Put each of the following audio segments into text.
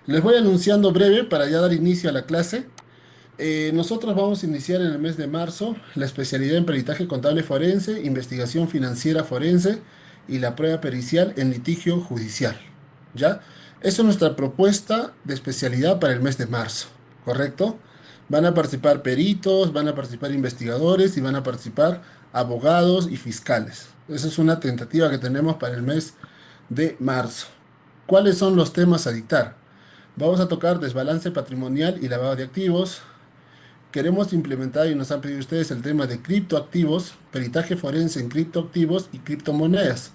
Les voy anunciando breve para ya dar inicio a la clase. Nosotros vamos a iniciar en el mes de marzo la especialidad en peritaje contable forense, investigación financiera forense y la prueba pericial en litigio judicial. ¿Ya? Esa es nuestra propuesta de especialidad para el mes de marzo, ¿correcto? Van a participar peritos, van a participar investigadores y van a participar abogados y fiscales. Esa es una tentativa que tenemos para el mes de marzo. ¿Cuáles son los temas a dictar? Vamos a tocar desbalance patrimonial y lavado de activos. Queremos implementar y nos han pedido ustedes el tema de criptoactivos, peritaje forense en criptoactivos y criptomonedas.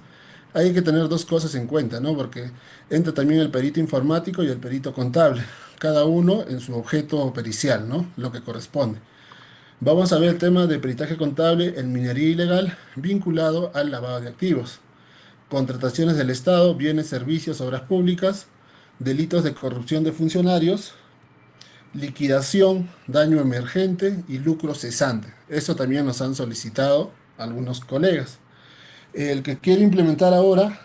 Hay que tener dos cosas en cuenta, ¿no? Porque entra también el perito informático y el perito contable, cada uno en su objeto pericial, ¿no? Lo que corresponde. Vamos a ver el tema de peritaje contable en minería ilegal vinculado al lavado de activos, contrataciones del Estado, bienes, servicios, obras públicas, delitos de corrupción de funcionarios, liquidación, daño emergente y lucro cesante. Eso también nos han solicitado algunos colegas. El que quiero implementar ahora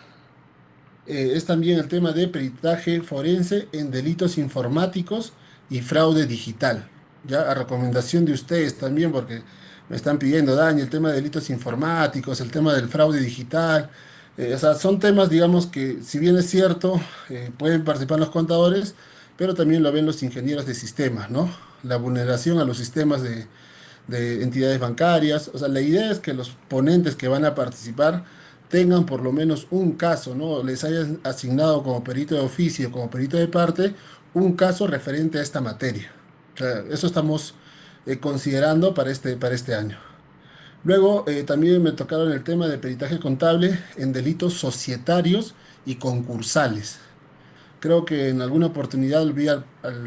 es también el tema de peritaje forense en delitos informáticos y fraude digital. Ya a recomendación de ustedes también, porque me están pidiendo daño, el tema de delitos informáticos, el tema del fraude digital. O sea, son temas, digamos, que si bien es cierto, pueden participar los contadores, pero también lo ven los ingenieros de sistemas, ¿no? La vulneración a los sistemas de entidades bancarias. O sea, la idea es que los ponentes que van a participar tengan por lo menos un caso, ¿no? Les hayan asignado como perito de oficio, como perito de parte, un caso referente a esta materia. O sea, eso estamos considerando para este año. Luego, también me tocaron el tema de peritaje contable en delitos societarios y concursales. Creo que en alguna oportunidad vi al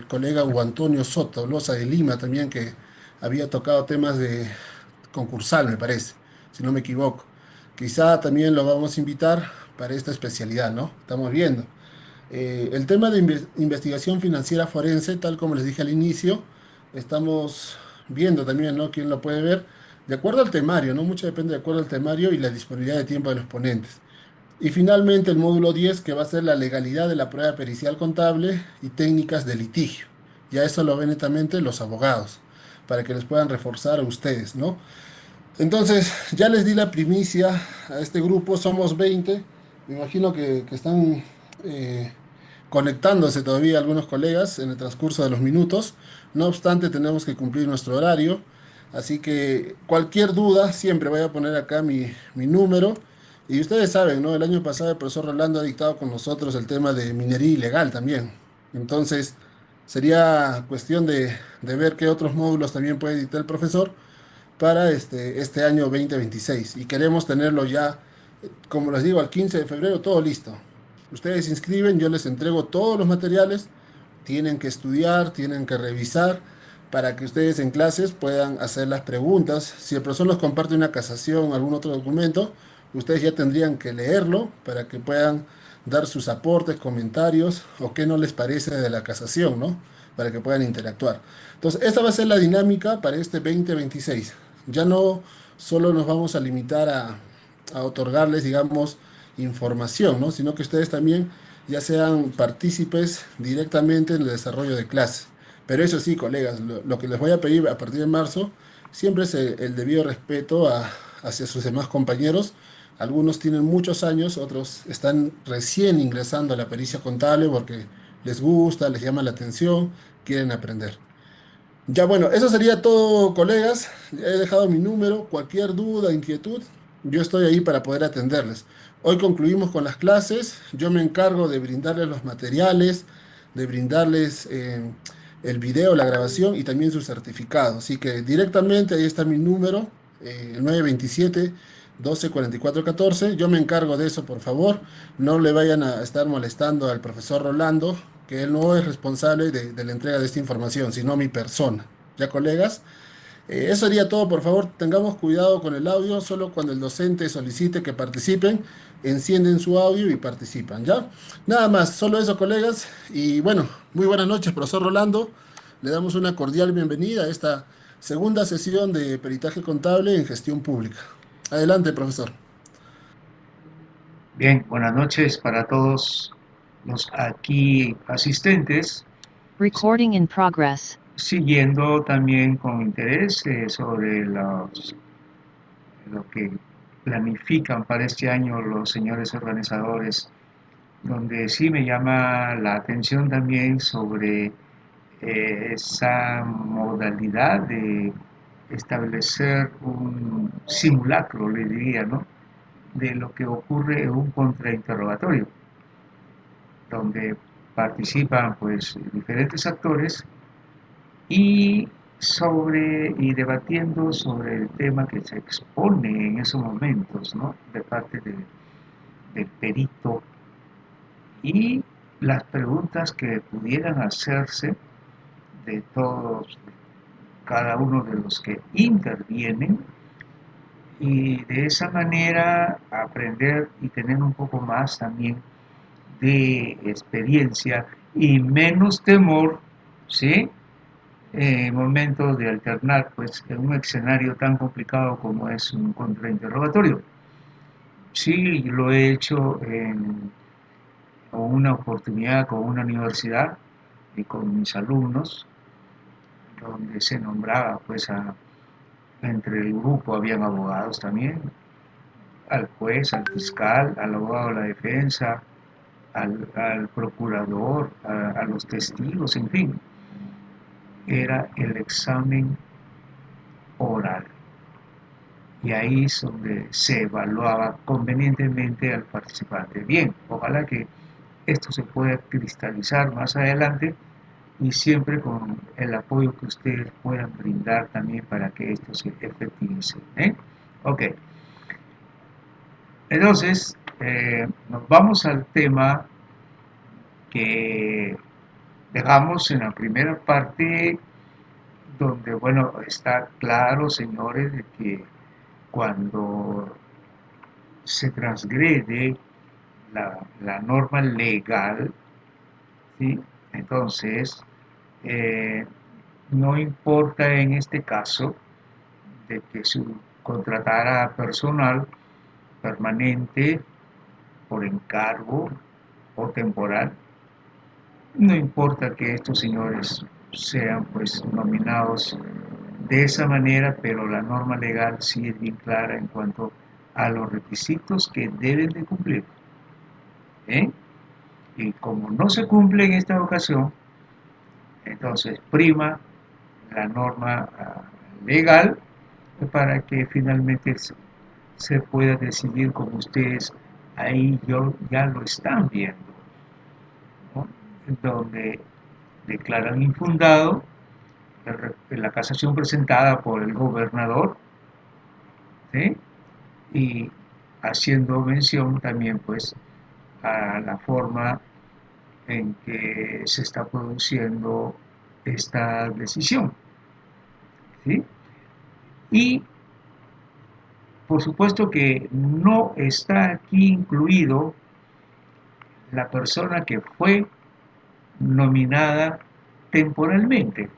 colega Hugo Antonio Soto, Loza de Lima también, que había tocado temas de concursal, me parece, si no me equivoco. Quizá también lo vamos a invitar para esta especialidad, ¿no? Estamos viendo. El tema de investigación financiera forense, tal como les dije al inicio, estamos viendo también, ¿no? Quién lo puede ver, de acuerdo al temario, ¿no? Mucho depende de acuerdo al temario y la disponibilidad de tiempo de los ponentes. Y finalmente el módulo 10 que va a ser la legalidad de la prueba pericial contable y técnicas de litigio. Ya eso lo ven netamente los abogados, para que les puedan reforzar a ustedes, ¿no? Entonces, ya les di la primicia a este grupo, somos 20. Me imagino que están eh, conectándose todavía algunos colegas en el transcurso de los minutos. No obstante, tenemos que cumplir nuestro horario. Así que cualquier duda, siempre voy a poner acá mi número. Y ustedes saben, ¿no? El año pasado el profesor Rolando ha dictado con nosotros el tema de minería ilegal también. Entonces, sería cuestión de ver qué otros módulos también puede dictar el profesor para este año 2026. Y queremos tenerlo ya, como les digo, al 15 de febrero, todo listo. Ustedes se inscriben, yo les entrego todos los materiales, tienen que estudiar, tienen que revisar para que ustedes en clases puedan hacer las preguntas. Si el profesor nos comparte una casación, algún otro documento, ustedes ya tendrían que leerlo para que puedan dar sus aportes, comentarios o qué no les parece de la casación, ¿no? Para que puedan interactuar. Entonces, esta va a ser la dinámica para este 2026. Ya no solo nos vamos a limitar a otorgarles, digamos, información, ¿no? Sino que ustedes también ya sean partícipes directamente en el desarrollo de clases. Pero eso sí, colegas, lo que les voy a pedir a partir de marzo siempre es el debido respeto hacia sus demás compañeros. Algunos tienen muchos años, otros están recién ingresando a la pericia contable porque les gusta, les llama la atención, quieren aprender. Ya bueno, eso sería todo, colegas. He dejado mi número, cualquier duda, inquietud, yo estoy ahí para poder atenderles. Hoy concluimos con las clases, yo me encargo de brindarles los materiales, de brindarles el video, la grabación y también su certificado. Así que directamente ahí está mi número, el 927 12 44 14. Yo me encargo de eso, por favor. No le vayan a estar molestando al profesor Rolando, que él no es responsable de la entrega de esta información, sino mi persona. ¿Ya, colegas? Eso sería todo, por favor, tengamos cuidado con el audio, solo cuando el docente solicite que participen, encienden su audio y participan, ¿ya? Nada más, solo eso, colegas, y bueno, muy buenas noches, profesor Rolando, le damos una cordial bienvenida a esta segunda sesión de peritaje contable en gestión pública. Adelante, profesor. Bien, buenas noches para todos. los aquí asistentes, Recording in progress. siguiendo también con interés sobre lo que planifican para este año los señores organizadores, donde sí me llama la atención también sobre esa modalidad de establecer un simulacro, le diría, ¿no? De lo que ocurre en un contrainterrogatorio, donde participan pues diferentes actores y y debatiendo sobre el tema que se expone en esos momentos, ¿no? De parte del perito y las preguntas que pudieran hacerse de todos, cada uno de los que intervienen y de esa manera aprender y tener un poco más también de experiencia y menos temor, ¿sí? Momentos de alternar, pues, en un escenario tan complicado como es un contrainterrogatorio. Sí, lo he hecho en una oportunidad con una universidad y con mis alumnos, donde se nombraba, pues, entre el grupo habían abogados también, al juez, al fiscal, al abogado de la defensa, al procurador, a los testigos, en fin, era el examen oral. Y ahí es donde se evaluaba convenientemente al participante. Bien, ojalá que esto se pueda cristalizar más adelante y siempre con el apoyo que ustedes puedan brindar también para que esto se efectivice. ¿Eh? Ok, entonces nos vamos al tema que dejamos en la primera parte, donde, bueno, está claro, señores, de que cuando se transgrede la norma legal, ¿sí? Entonces, eh, no importa en este caso de que se contratara personal permanente por encargo o temporal, no importa que estos señores sean pues nominados de esa manera, pero la norma legal sí es bien clara en cuanto a los requisitos que deben de cumplir. ¿Eh? Y como no se cumple en esta ocasión, entonces prima la norma legal para que finalmente se pueda decidir como ustedes ahí ya lo están viendo, ¿no? Donde declaran infundado la casación presentada por el gobernador, ¿sí? Y haciendo mención también pues a la forma en que se está produciendo esta decisión, ¿sí? Y por supuesto que no está aquí incluido la persona que fue nominada temporalmente.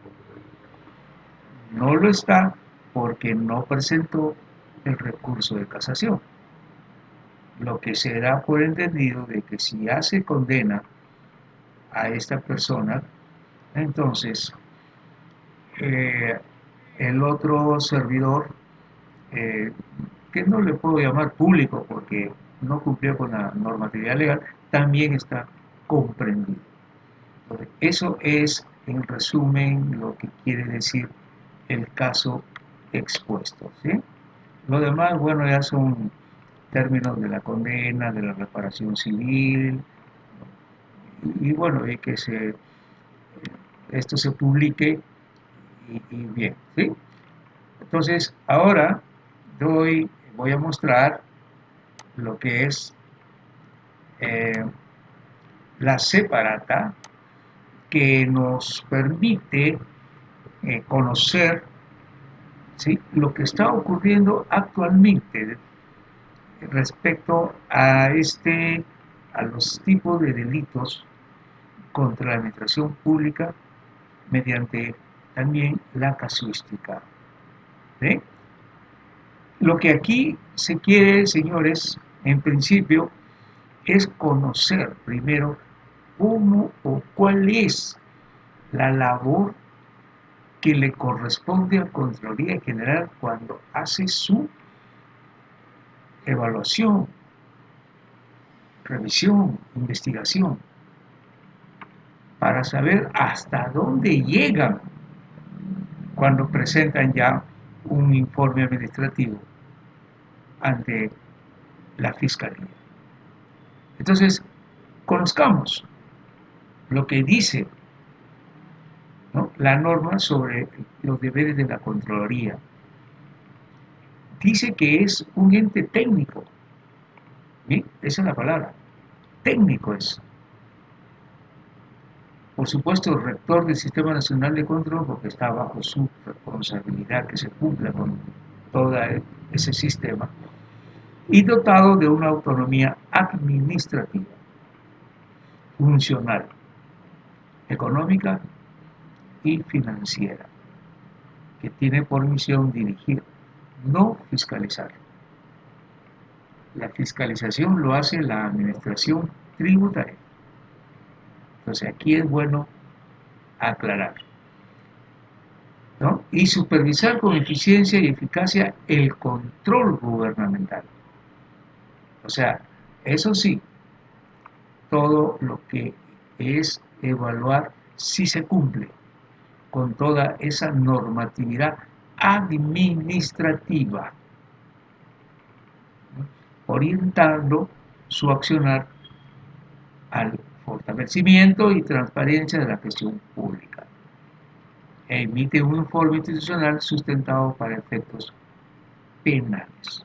No lo está porque no presentó el recurso de casación. Lo que se da por entendido de que si ya se condena a esta persona, entonces eh, el otro servidor, eh, que no le puedo llamar público porque no cumplió con la normatividad legal, también está comprendido. Entonces, eso es, en resumen, lo que quiere decir el caso expuesto, ¿sí? Lo demás, bueno, ya son términos de la condena, de la reparación civil, y bueno, y que esto se publique y bien, ¿sí? Entonces, ahora voy a mostrar lo que es eh, la separata que nos permite conocer, ¿sí?, lo que está ocurriendo actualmente respecto a los tipos de delitos contra la administración pública mediante también la casuística. ¿Sí? Lo que aquí se quiere, señores, en principio, es conocer primero cómo o cuál es la labor que le corresponde a Contraloría General cuando hace su evaluación, revisión, investigación, para saber hasta dónde llegan cuando presentan ya un informe administrativo ante la Fiscalía. Entonces, conozcamos lo que dice, ¿no?, la norma sobre los deberes de la Contraloría. Dice que es un ente técnico. ¿Sí? Esa es la palabra. Técnico es. Por supuesto, el rector del Sistema Nacional de Control, porque está bajo su responsabilidad que se cumpla con todo ese sistema, y dotado de una autonomía administrativa, funcional, económica y financiera, que tiene por misión dirigir, no fiscalizar. La fiscalización lo hace la administración tributaria. Entonces aquí es bueno aclarar, ¿no? Y supervisar con eficiencia y eficacia el control gubernamental. O sea, eso sí, todo lo que es evaluar si se cumple con toda esa normatividad administrativa, ¿no?, orientando su accionar al fortalecimiento y transparencia de la gestión pública. Emite un informe institucional sustentado para efectos penales.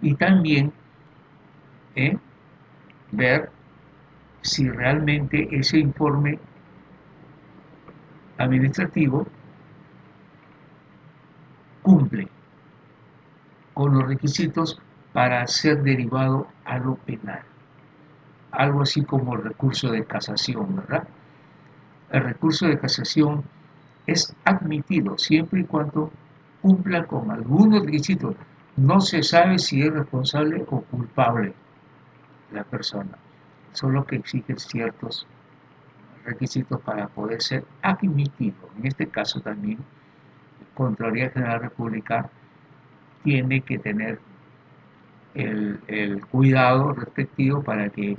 Y también ver si realmente ese informe administrativo cumple con los requisitos para ser derivado a lo penal. Algo así como el recurso de casación, ¿verdad? El recurso de casación es admitido siempre y cuando cumpla con algunos requisitos. No se sabe si es responsable o culpable la persona, solo que exigen ciertos requisitos para poder ser admitido. En este caso también, Contraloría General de la República tiene que tener el cuidado respectivo para que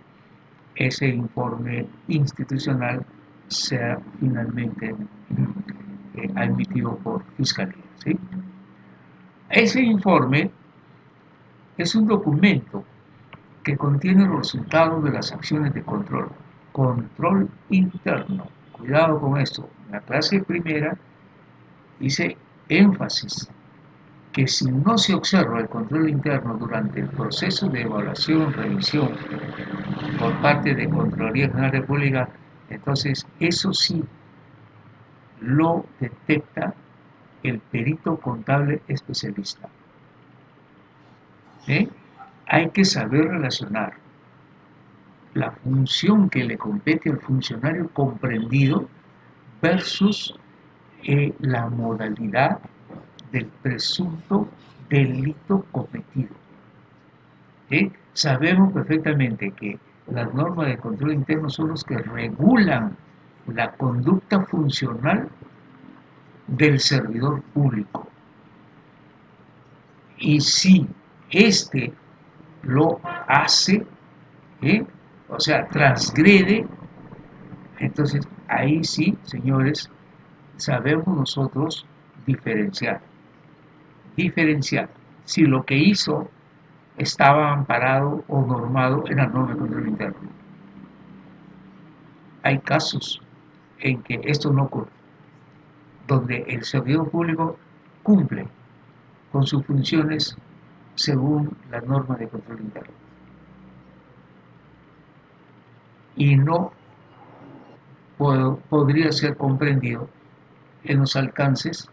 ese informe institucional sea finalmente admitido por Fiscalía, ¿sí? Ese informe es un documento que contiene los resultados de las acciones de control. Control interno. Cuidado con esto. En la clase primera dice énfasis que si no se observa el control interno durante el proceso de evaluación, revisión por parte de Contraloría General de la República, entonces eso sí lo detecta el perito contable especialista. ¿Eh? Hay que saber relacionar la función que le compete al funcionario comprendido versus la modalidad del presunto delito cometido. Sabemos perfectamente que las normas de control interno son los que regulan la conducta funcional del servidor público. Y si éste lo hace, o sea, transgrede, entonces ahí sí, señores, sabemos nosotros diferenciar si lo que hizo estaba amparado o normado en la norma de control interno. Hay casos en que esto no ocurre, donde el servidor público cumple con sus funciones según la norma de control interno y no podría ser comprendido en los alcances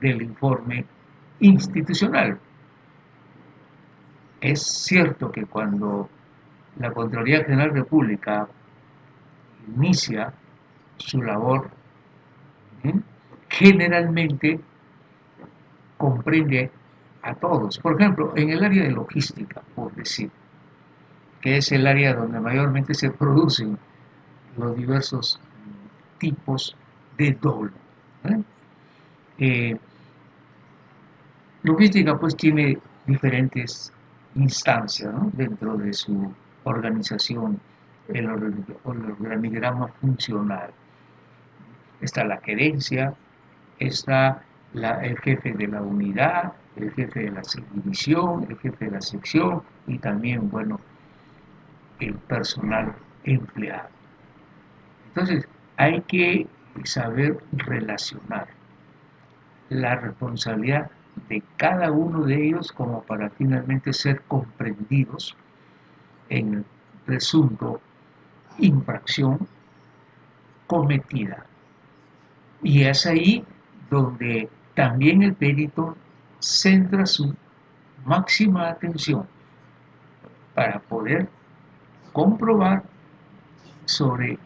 del informe institucional. Es cierto que cuando la Contraloría General de la República inicia su labor, generalmente comprende a todos. Por ejemplo, en el área de logística, por decir, que es el área donde mayormente se producen los diversos tipos de dolo. ¿Eh? Logística pues tiene diferentes instancias, ¿no?, dentro de su organización, el organigrama funcional. Está la gerencia, está el jefe de la unidad, el jefe de la división, el jefe de la sección y también, bueno, el personal empleado. Entonces, hay que saber relacionar la responsabilidad de cada uno de ellos como para finalmente ser comprendidos en el presunto infracción cometida. Y es ahí donde también el perito centra su máxima atención para poder comprobar sobre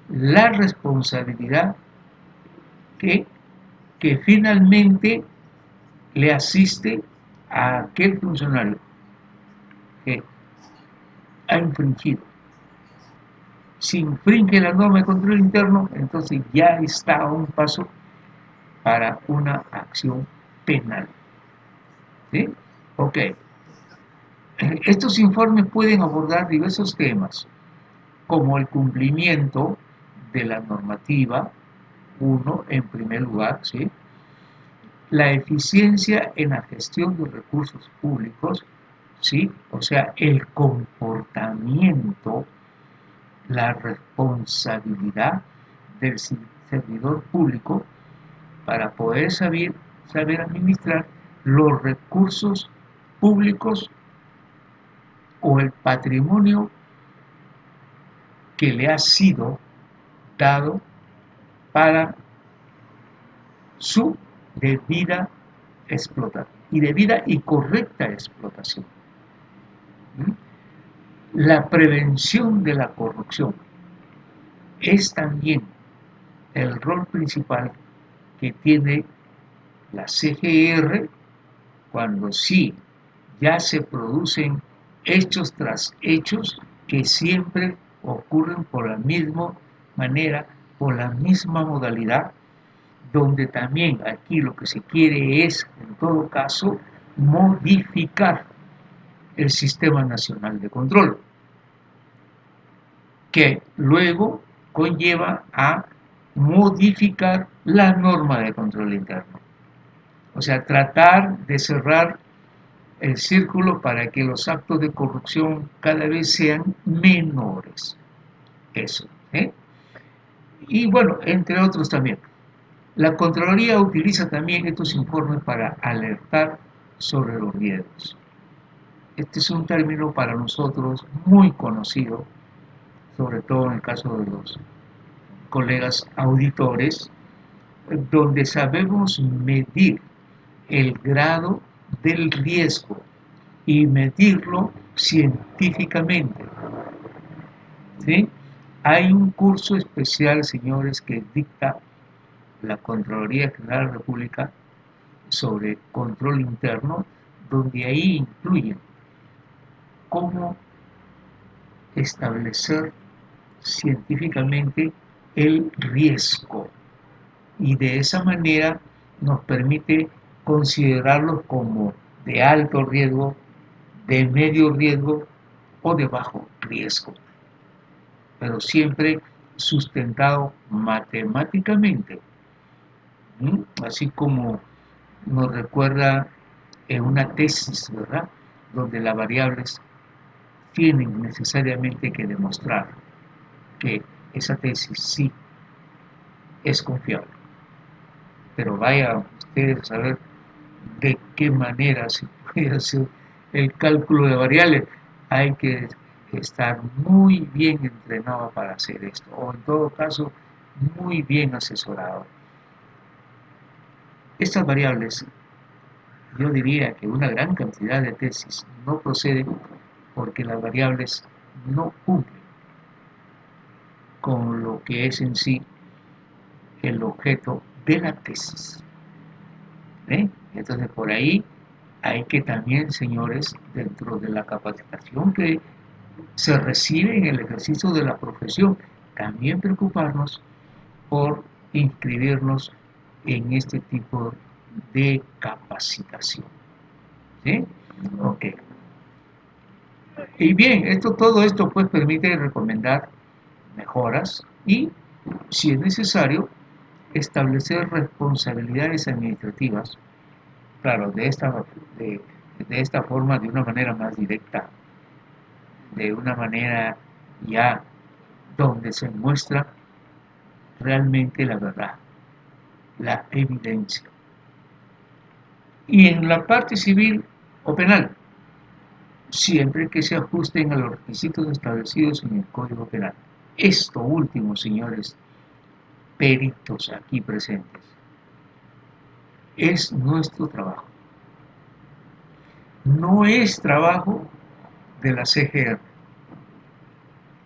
la responsabilidad que, que finalmente le asiste a aquel funcionario que ha infringido. Si infringe la norma de control interno, entonces ya está a un paso para una acción penal. ¿Sí? Ok. Estos informes pueden abordar diversos temas, como el cumplimiento de la normativa, uno en primer lugar, ¿sí?, la eficiencia en la gestión de recursos públicos, ¿sí?, o sea, el comportamiento, la responsabilidad del servidor público para poder saber administrar los recursos públicos o el patrimonio que le ha sido dado para su debida explotación y debida y correcta explotación. La prevención de la corrupción es también el rol principal que tiene la CGR cuando sí ya se producen hechos tras hechos que siempre ocurren por la misma manera, por la misma modalidad, donde también aquí lo que se quiere es, en todo caso, modificar el Sistema Nacional de Control, que luego conlleva a modificar la norma de control interno. O sea, tratar de cerrar el círculo para que los actos de corrupción cada vez sean menores. Eso. Y bueno, entre otros también. La Contraloría utiliza también estos informes para alertar sobre los riesgos. Este es un término para nosotros muy conocido, sobre todo en el caso de los colegas auditores, donde sabemos medir el grado del riesgo y medirlo científicamente. ¿Sí? Hay un curso especial, señores, que dicta la Contraloría General de la República sobre control interno, donde ahí incluyen cómo establecer científicamente el riesgo y de esa manera nos permite considerarlos como de alto riesgo, de medio riesgo o de bajo riesgo, pero siempre sustentado matemáticamente, así como nos recuerda en una tesis, ¿verdad?, donde las variables tienen necesariamente que demostrar que esa tesis sí es confiable. Pero vaya ustedes a saber de qué manera se puede hacer el cálculo de variables. Hay que estar muy bien entrenado para hacer esto, o en todo caso, muy bien asesorado. Estas variables, yo diría que una gran cantidad de tesis no proceden porque las variables no cumplen con lo que es en sí el objeto de la tesis. Entonces, por ahí hay que también, señores, dentro de la capacitación que se recibe en el ejercicio de la profesión, también preocuparnos por inscribirnos en este tipo de capacitación. ¿Sí? Ok. Y bien, todo esto pues permite recomendar mejoras y, si es necesario, establecer responsabilidades administrativas, claro, de, de esta forma, de una manera más directa, de una manera ya donde se muestra realmente la verdad, la evidencia. Y en la parte civil o penal, siempre que se ajusten a los requisitos establecidos en el Código Penal. Esto último, señores peritos aquí presentes, es nuestro trabajo. No es trabajo de la CGR.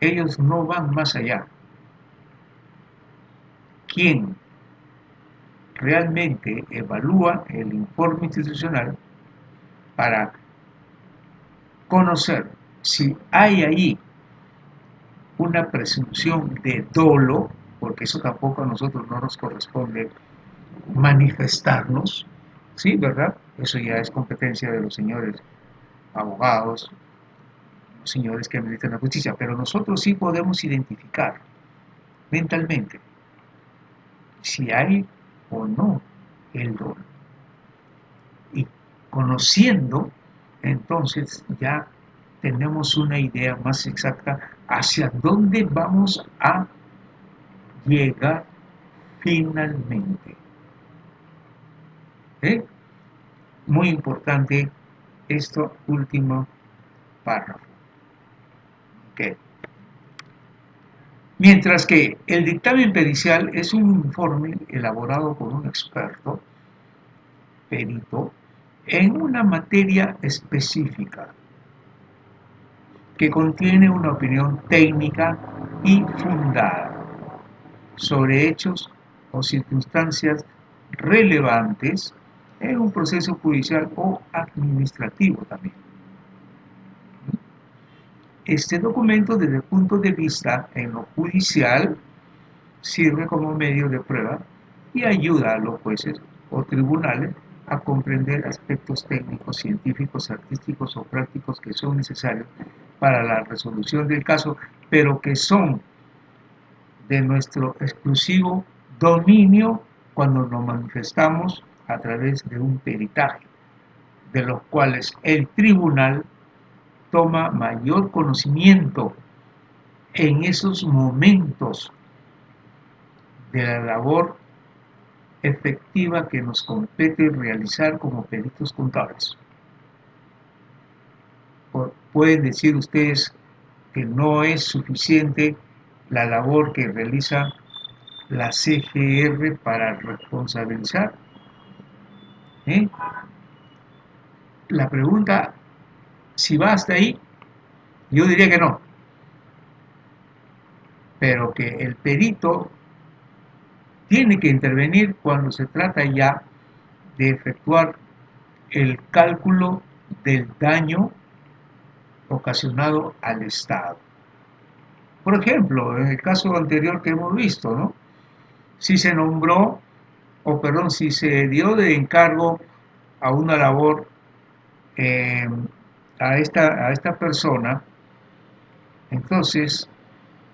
Ellos no van más allá. Quien realmente evalúa el informe institucional para conocer si hay ahí una presunción de dolo, porque eso tampoco a nosotros no nos corresponde manifestarnos, ¿sí? ¿Verdad? Eso ya es competencia de los señores abogados, los señores que administran la justicia, pero nosotros sí podemos identificar mentalmente si hay o no el dolo. Y conociendo, entonces ya tenemos una idea más exacta hacia dónde vamos a llegar finalmente. ¿Eh? Muy importante esto último párrafo. Okay. Mientras que el dictamen pericial es un informe elaborado por un experto, perito, en una materia específica que contiene una opinión técnica y fundada sobre hechos o circunstancias relevantes en un proceso judicial o administrativo también. Este documento, desde el punto de vista en lo judicial, sirve como medio de prueba y ayuda a los jueces o tribunales a comprender aspectos técnicos, científicos, artísticos o prácticos que son necesarios para la resolución del caso, pero que son de nuestro exclusivo dominio cuando nos manifestamos a través de un peritaje, de los cuales el tribunal toma mayor conocimiento en esos momentos de la labor efectiva que nos compete realizar como peritos contables. Pueden decir ustedes que no es suficiente la labor que realiza la CGR para responsabilizar. ¿Eh? La pregunta, si va hasta ahí, yo diría que no, pero que el perito tiene que intervenir cuando se trata ya de efectuar el cálculo del daño ocasionado al Estado. Por ejemplo, en el caso anterior que hemos visto, ¿no? Si se nombró, si se dio de encargo a una labor eh, a esta persona, entonces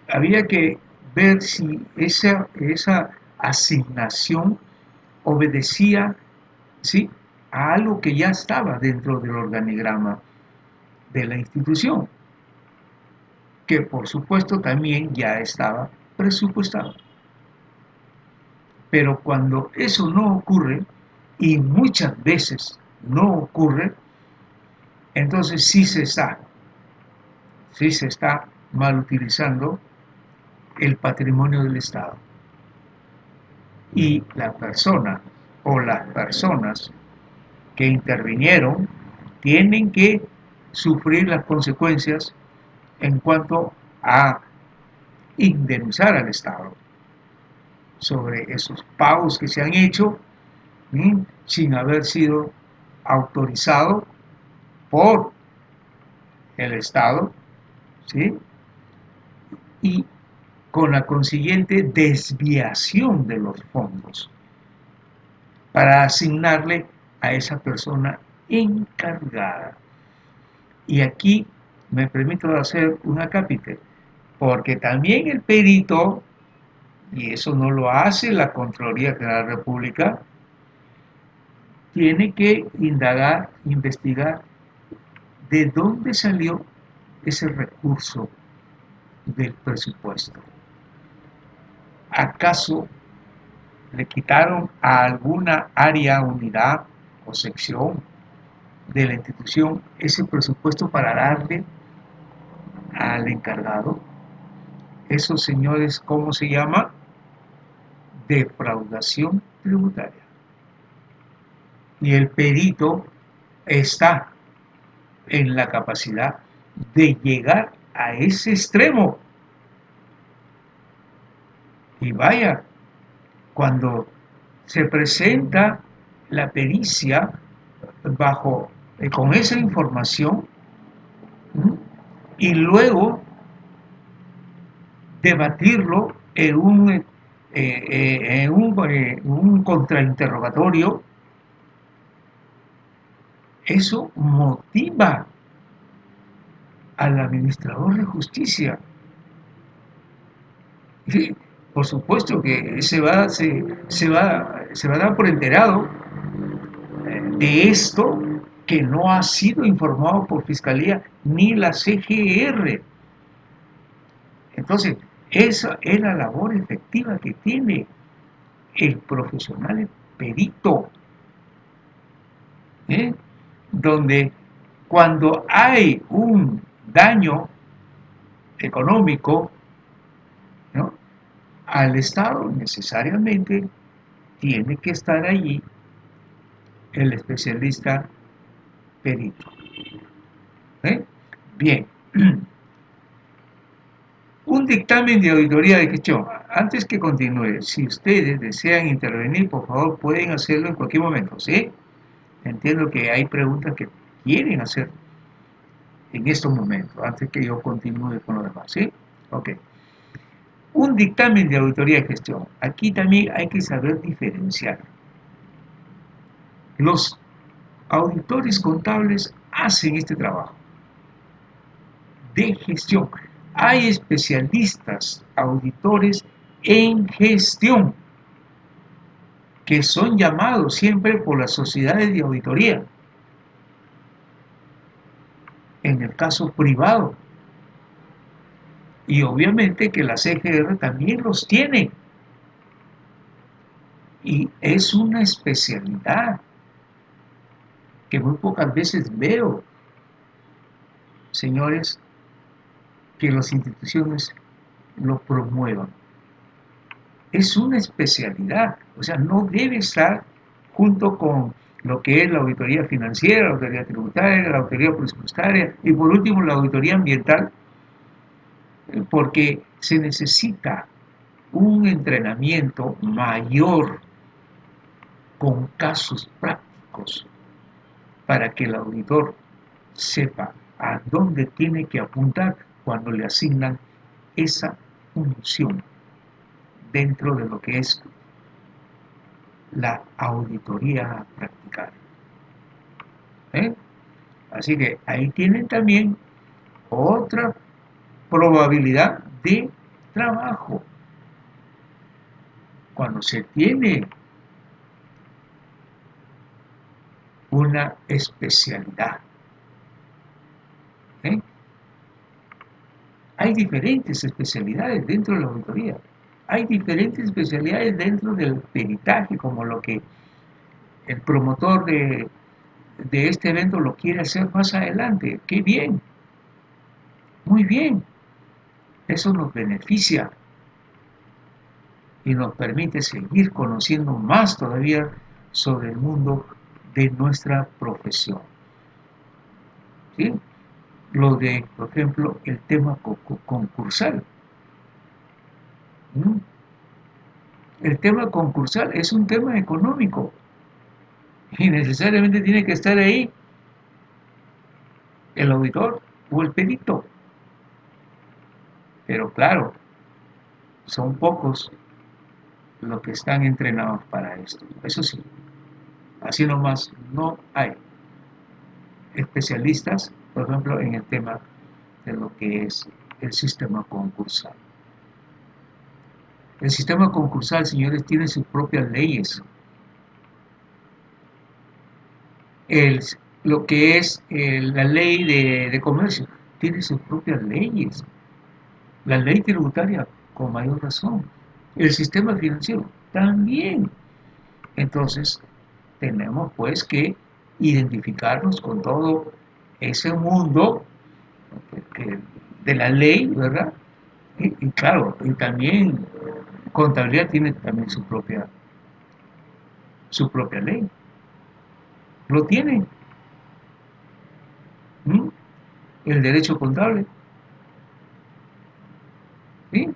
había que ver si esa asignación obedecía, ¿sí?, a algo que ya estaba dentro del organigrama de la institución, que por supuesto también ya estaba presupuestado. Pero cuando eso no ocurre, y muchas veces no ocurre, entonces sí se está mal utilizando el patrimonio del Estado. Y la persona o las personas que intervinieron tienen que sufrir las consecuencias en cuanto a indemnizar al Estado sobre esos pagos que se han hecho sin haber sido autorizado por el Estado, ¿sí? Y con la consiguiente desviación de los fondos para asignarle a esa persona encargada. Y aquí me permito hacer un acápite, porque también el perito, y eso no lo hace la Contraloría General de la República, tiene que indagar, investigar de dónde salió ese recurso del presupuesto. ¿Acaso le quitaron a alguna área, unidad o sección de la institución ese presupuesto para darle al encargado? Esos señores, ¿cómo se llama? Defraudación tributaria. Y el perito está en la capacidad de llegar a ese extremo. Y vaya, cuando se presenta la pericia bajo con esa información, ¿m? Y luego debatirlo en un contrainterrogatorio, eso motiva al administrador de justicia. Y por supuesto que se va a dar por enterado de esto, que no ha sido informado por Fiscalía ni la CGR. Entonces, esa es la labor efectiva que tiene el profesional perito, ¿eh? Donde cuando hay un daño económico, ¿no?, al Estado, necesariamente tiene que estar allí el especialista perito. Bien, un dictamen de auditoría de gestión. Antes que continúe, si ustedes desean intervenir, por favor, pueden hacerlo en cualquier momento, ¿sí? Entiendo que hay preguntas que quieren hacer en estos momentos, antes que yo continúe con lo demás, ¿sí? Ok. Un dictamen de auditoría de gestión. Aquí también hay que saber diferenciar. Los auditores contables hacen este trabajo de gestión. Hay especialistas auditores en gestión que son llamados siempre por las sociedades de auditoría. En el caso privado. Y obviamente que la CGR también los tiene. Y es una especialidad que muy pocas veces veo, señores, que las instituciones lo promuevan. Es una especialidad, o sea, no debe estar junto con lo que es la auditoría financiera, la auditoría tributaria, la auditoría presupuestaria y por último la auditoría ambiental, porque se necesita un entrenamiento mayor con casos prácticos para que el auditor sepa a dónde tiene que apuntar cuando le asignan esa función dentro de lo que es la auditoría practicada. Así que ahí tienen también otra probabilidad de trabajo. Cuando se tiene una especialidad, hay diferentes especialidades dentro de la auditoría. Hay diferentes especialidades dentro del peritaje, como lo que el promotor de este evento lo quiere hacer más adelante. ¡Qué bien! Muy bien. Eso nos beneficia y nos permite seguir conociendo más todavía sobre el mundo de nuestra profesión. ¿Sí? Lo de, por ejemplo, el tema concursal. El tema concursal es un tema económico y necesariamente tiene que estar ahí el auditor o el perito. Pero claro, son pocos los que están entrenados para esto. Eso sí, así nomás no hay especialistas, por ejemplo, en el tema de lo que es el sistema concursal. El sistema concursal, señores, tiene sus propias leyes. El, lo que es la ley de comercio tiene sus propias leyes. La ley tributaria, con mayor razón. El sistema financiero también. Entonces, tenemos pues que identificarnos con todo ese mundo de la ley, ¿verdad? Y claro, y también contabilidad tiene también su propia ley. Lo tiene. ¿Mm? El derecho contable. ¿Sí?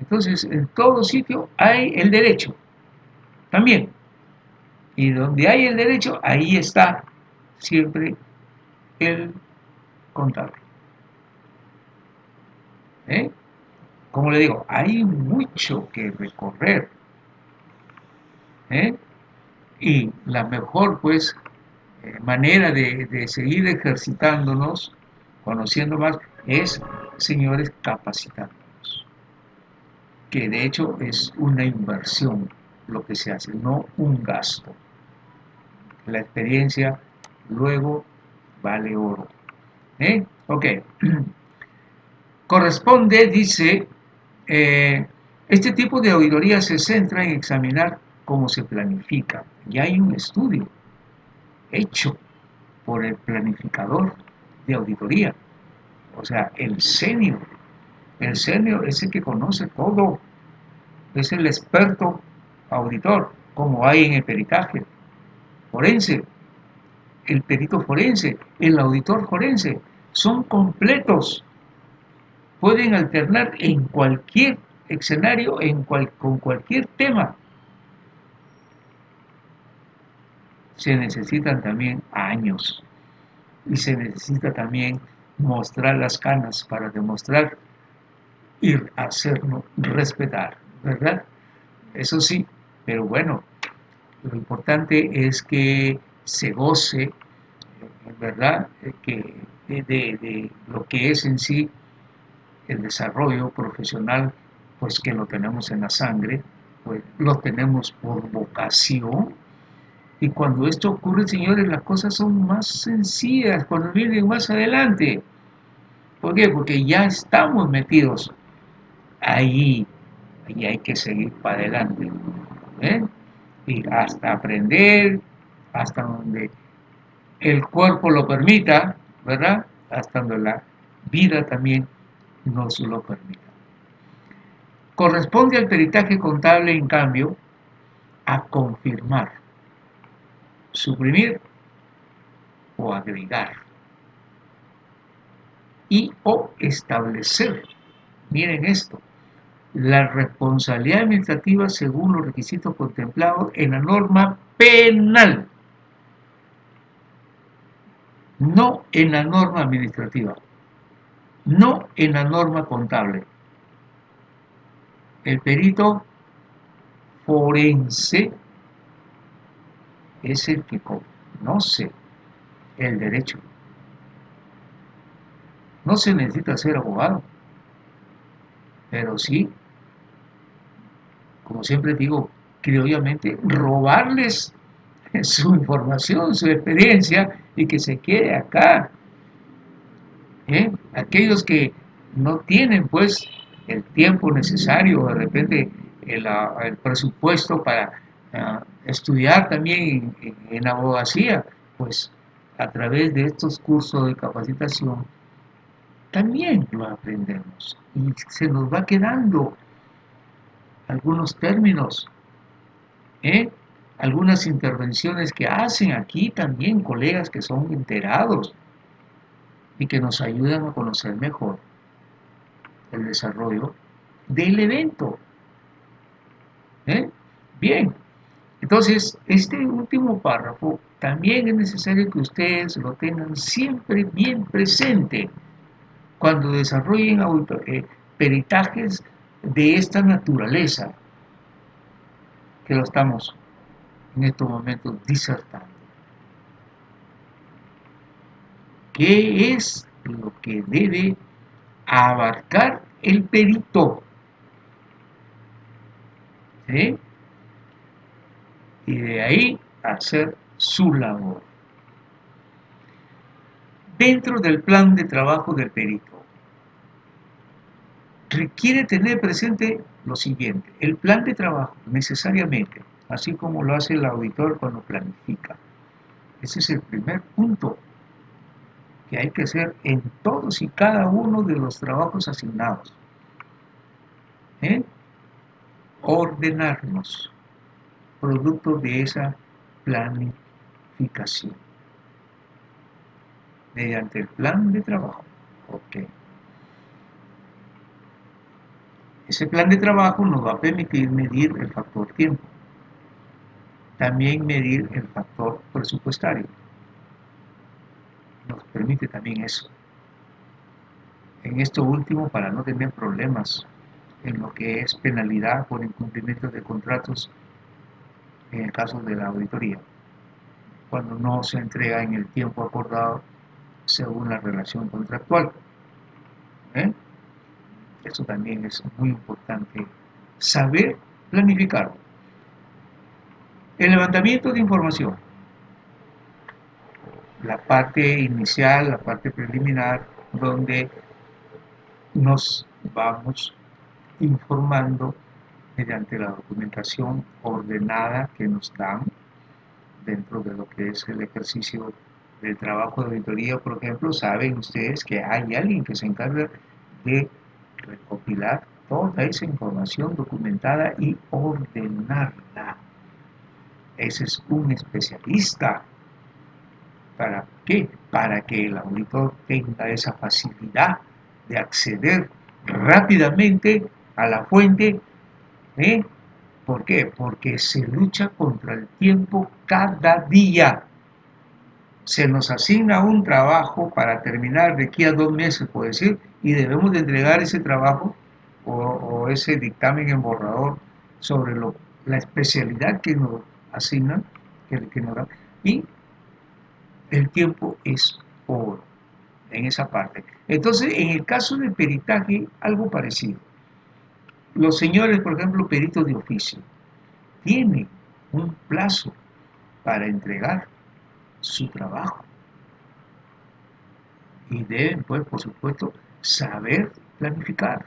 Entonces, en todo sitio hay el derecho también. Y donde hay el derecho, ahí está siempre el contable. ¿Eh? Como le digo, hay mucho que recorrer. ¿Eh? Y la mejor, pues, manera de seguir ejercitándonos, conociendo más, es, señores, capacitándonos. Que de hecho es una inversión lo que se hace, no un gasto. La experiencia luego vale oro. Ok. Corresponde, dice, este tipo de auditoría se centra en examinar cómo se planifica. Ya hay un estudio hecho por el planificador de auditoría, o sea, el senior. El senior es el que conoce todo, es el experto auditor, como hay en el peritaje forense, el perito forense, el auditor forense, son completos, pueden alternar en cualquier escenario, con cualquier tema. Se necesitan también años y se necesita también mostrar las canas para demostrar y hacernos respetar, ¿verdad? Eso sí, pero bueno, lo importante es que se goce, ¿verdad? De lo que es en sí el desarrollo profesional, pues que lo tenemos en la sangre, pues lo tenemos por vocación. Y cuando esto ocurre, señores, las cosas son más sencillas cuando vienen más adelante. ¿Por qué? Porque ya estamos metidos ahí y hay que seguir para adelante. ¿Eh? Y hasta aprender, hasta donde el cuerpo lo permita, ¿verdad? Hasta donde la vida también nos lo permita. Corresponde al peritaje contable, en cambio, a confirmar, suprimir o agregar y o establecer, miren esto, la responsabilidad administrativa según los requisitos contemplados en la norma penal, no en la norma administrativa, no en la norma contable. El perito forense es el que conoce el derecho. No se necesita ser abogado, pero sí, como siempre digo, criollamente, robarles su información, su experiencia y que se quede acá. Aquellos que no tienen pues el tiempo necesario, de repente el presupuesto para estudiar también en abogacía, pues a través de estos cursos de capacitación también lo aprendemos y se nos va quedando algunos términos, ¿eh? Algunas intervenciones que hacen aquí también colegas que son enterados y que nos ayudan a conocer mejor el desarrollo del evento. Bien, entonces este último párrafo también es necesario que ustedes lo tengan siempre bien presente cuando desarrollen peritajes de esta naturaleza que lo estamos en estos momentos disertando. ¿Qué es lo que debe abarcar el perito? ¿Sí? Y de ahí hacer su labor. Dentro del plan de trabajo del perito, requiere tener presente lo siguiente: el plan de trabajo necesariamente, así como lo hace el auditor cuando planifica. Ese es el primer punto que hay que hacer en todos y cada uno de los trabajos asignados. ¿Eh? Ordenarnos, producto de esa planificación, mediante el plan de trabajo. Ok. Ese plan de trabajo nos va a permitir medir el factor tiempo, también medir el factor presupuestario. Nos permite también eso. En esto último, para no tener problemas en lo que es penalidad por incumplimiento de contratos en el caso de la auditoría, cuando no se entrega en el tiempo acordado según la relación contractual. ¿Eh? Eso también es muy importante, saber planificar. El levantamiento de información, la parte inicial, la parte preliminar, donde nos vamos informando mediante la documentación ordenada que nos dan dentro de lo que es el ejercicio del trabajo de auditoría. Por ejemplo, saben ustedes que hay alguien que se encarga de recopilar toda esa información documentada y ordenarla. Ese es un especialista. ¿Para qué? Para que el auditor tenga esa facilidad de acceder rápidamente a la fuente. ¿Eh? ¿Por qué? Porque se lucha contra el tiempo cada día. Se nos asigna un trabajo para terminar de aquí a 2 meses, por decir, y debemos de entregar ese trabajo o ese dictamen en borrador sobre la especialidad que nos asignan, que nos dan, y el tiempo es oro en esa parte. Entonces, en el caso del peritaje, algo parecido. Los señores, por ejemplo, peritos de oficio, tienen un plazo para entregar su trabajo y deben, pues, por supuesto, saber planificar,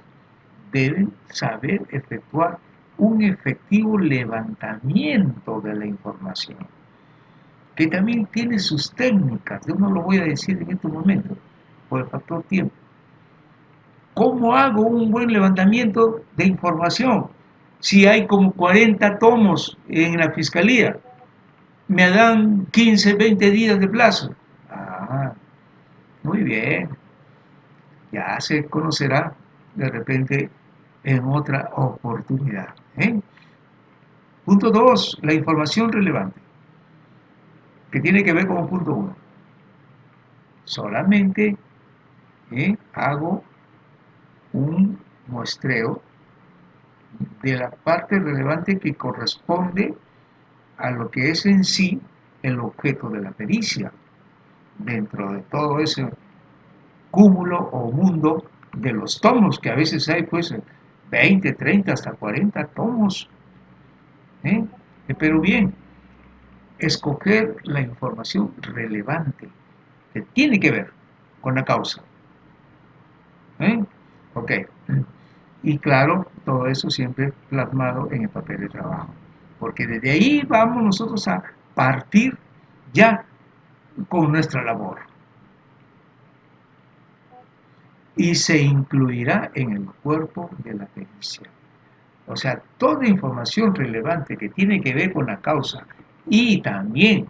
deben saber efectuar un efectivo levantamiento de la información, que también tiene sus técnicas. Yo no lo voy a decir en este momento por el factor tiempo. ¿Cómo hago un buen levantamiento de información si hay como 40 tomos en la fiscalía? Me dan 15, 20 días de plazo. Ah, muy bien. Ya se conocerá de repente en otra oportunidad. ¿Eh? Punto 2, la información relevante, que tiene que ver con punto 1. Solamente hago un muestreo de la parte relevante que corresponde a lo que es en sí el objeto de la pericia, dentro de todo ese cúmulo o mundo de los tomos, que a veces hay pues 20, 30, hasta 40 tomos. ¿Eh? Pero bien, escoger la información relevante que tiene que ver con la causa. ¿Eh? Ok. Y claro, todo eso siempre plasmado en el papel de trabajo. Porque desde ahí vamos nosotros a partir ya con nuestra labor. Y se incluirá en el cuerpo de la pericia. O sea, toda información relevante que tiene que ver con la causa y también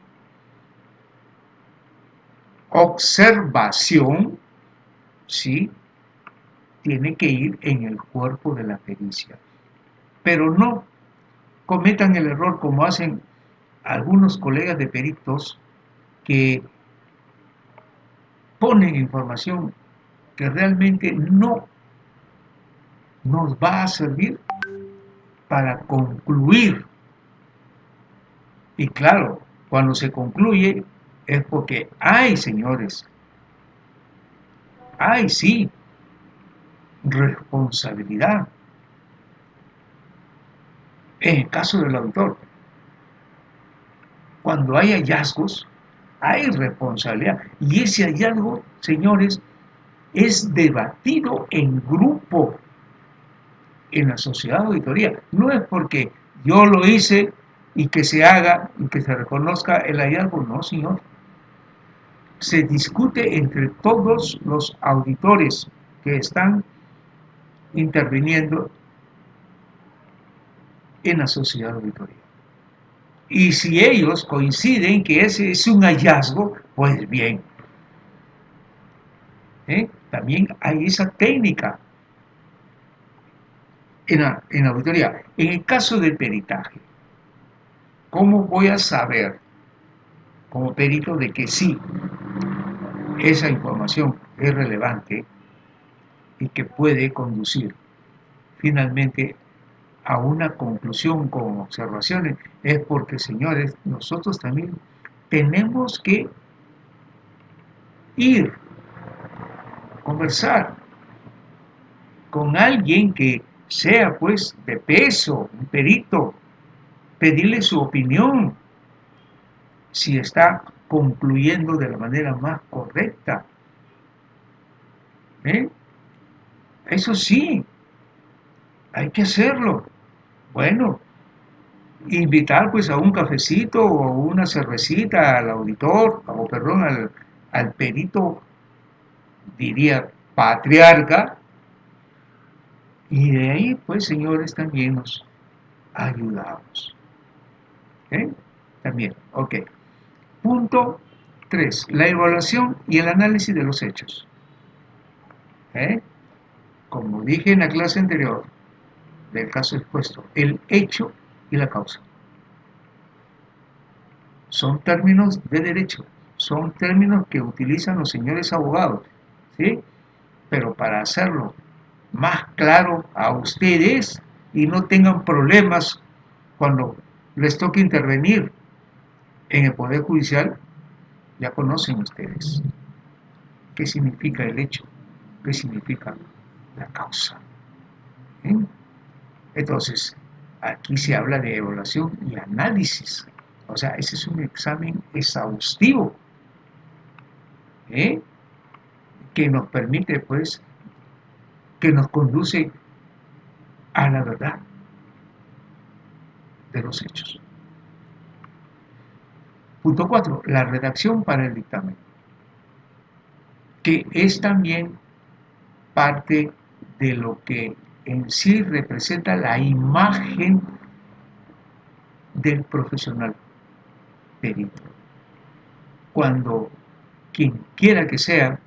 observación, ¿sí?, tiene que ir en el cuerpo de la pericia. Pero no cometan el error como hacen algunos colegas de peritos que ponen información que realmente no nos va a servir para concluir. Y claro, cuando se concluye es porque hay, señores, hay sí responsabilidad. En el caso del autor, cuando hay hallazgos, hay responsabilidad. Y ese hallazgo, señores, es debatido en grupo en la sociedad de auditoría. No es porque yo lo hice y que se haga y que se reconozca el hallazgo, no, señor. Se discute entre todos los auditores que están interviniendo en la sociedad de auditoría. Y si ellos coinciden que ese es un hallazgo, pues bien. También hay esa técnica en la auditoría. En el caso del peritaje, ¿cómo voy a saber como perito de que sí, esa información es relevante y que puede conducir finalmente a una conclusión con observaciones? Es porque, señores, nosotros también tenemos que ir, conversar con alguien que sea pues de peso, un perito, pedirle su opinión si está concluyendo de la manera más correcta. ¿Eh? Eso sí, hay que hacerlo. Bueno, invitar pues a un cafecito o una cervecita al auditor, o perdón, al perito, diría, patriarca, y de ahí pues, señores, también nos ayudamos. ¿Eh? También, ok. Punto 3. La evaluación y el análisis de los hechos. ¿Eh? Como dije en la clase anterior del caso expuesto, el hecho y la causa son términos de derecho, son términos que utilizan los señores abogados, ¿sí? Pero para hacerlo más claro a ustedes y no tengan problemas cuando les toque intervenir en el Poder Judicial, ya conocen ustedes qué significa el hecho, qué significa la causa. ¿Eh? Entonces, aquí se habla de evaluación y análisis. O sea, ese es un examen exhaustivo, ¿eh? Que nos permite, pues, que nos conduce a la verdad de los hechos. Punto 4. La redacción para el dictamen, que es también parte de lo que en sí representa la imagen del profesional perito. Cuando quien quiera que sea,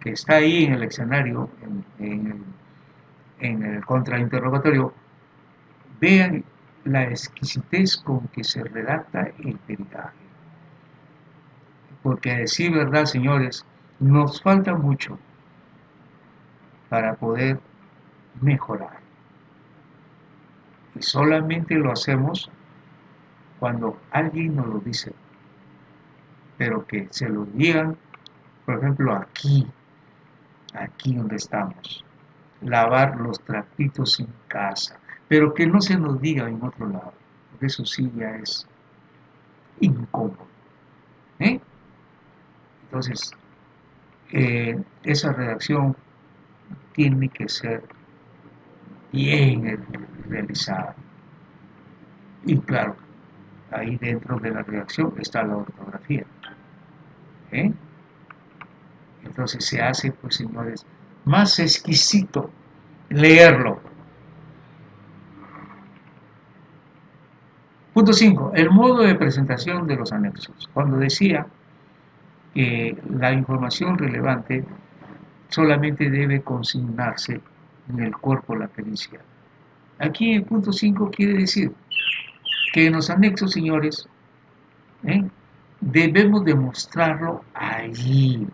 que está ahí en el escenario, en el contrainterrogatorio, vean la exquisitez con que se redacta el peritaje. Porque a decir verdad, señores, nos falta mucho para poder mejorar. Y solamente lo hacemos cuando alguien nos lo dice. Pero que se lo digan, por ejemplo, aquí donde estamos. Lavar los trapitos en casa. Pero que no se nos diga en otro lado. Porque eso sí ya es incómodo. ¿Eh? Entonces, esa redacción tiene que ser bien realizada. Y claro, ahí dentro de la redacción está la ortografía. ¿Eh? Entonces se hace, pues señores, más exquisito leerlo. Punto 5. El modo de presentación de los anexos. Cuando decía que la información relevante solamente debe consignarse en el cuerpo de la pericia. Aquí en punto 5 quiere decir que en los anexos, señores, debemos demostrarlo allí.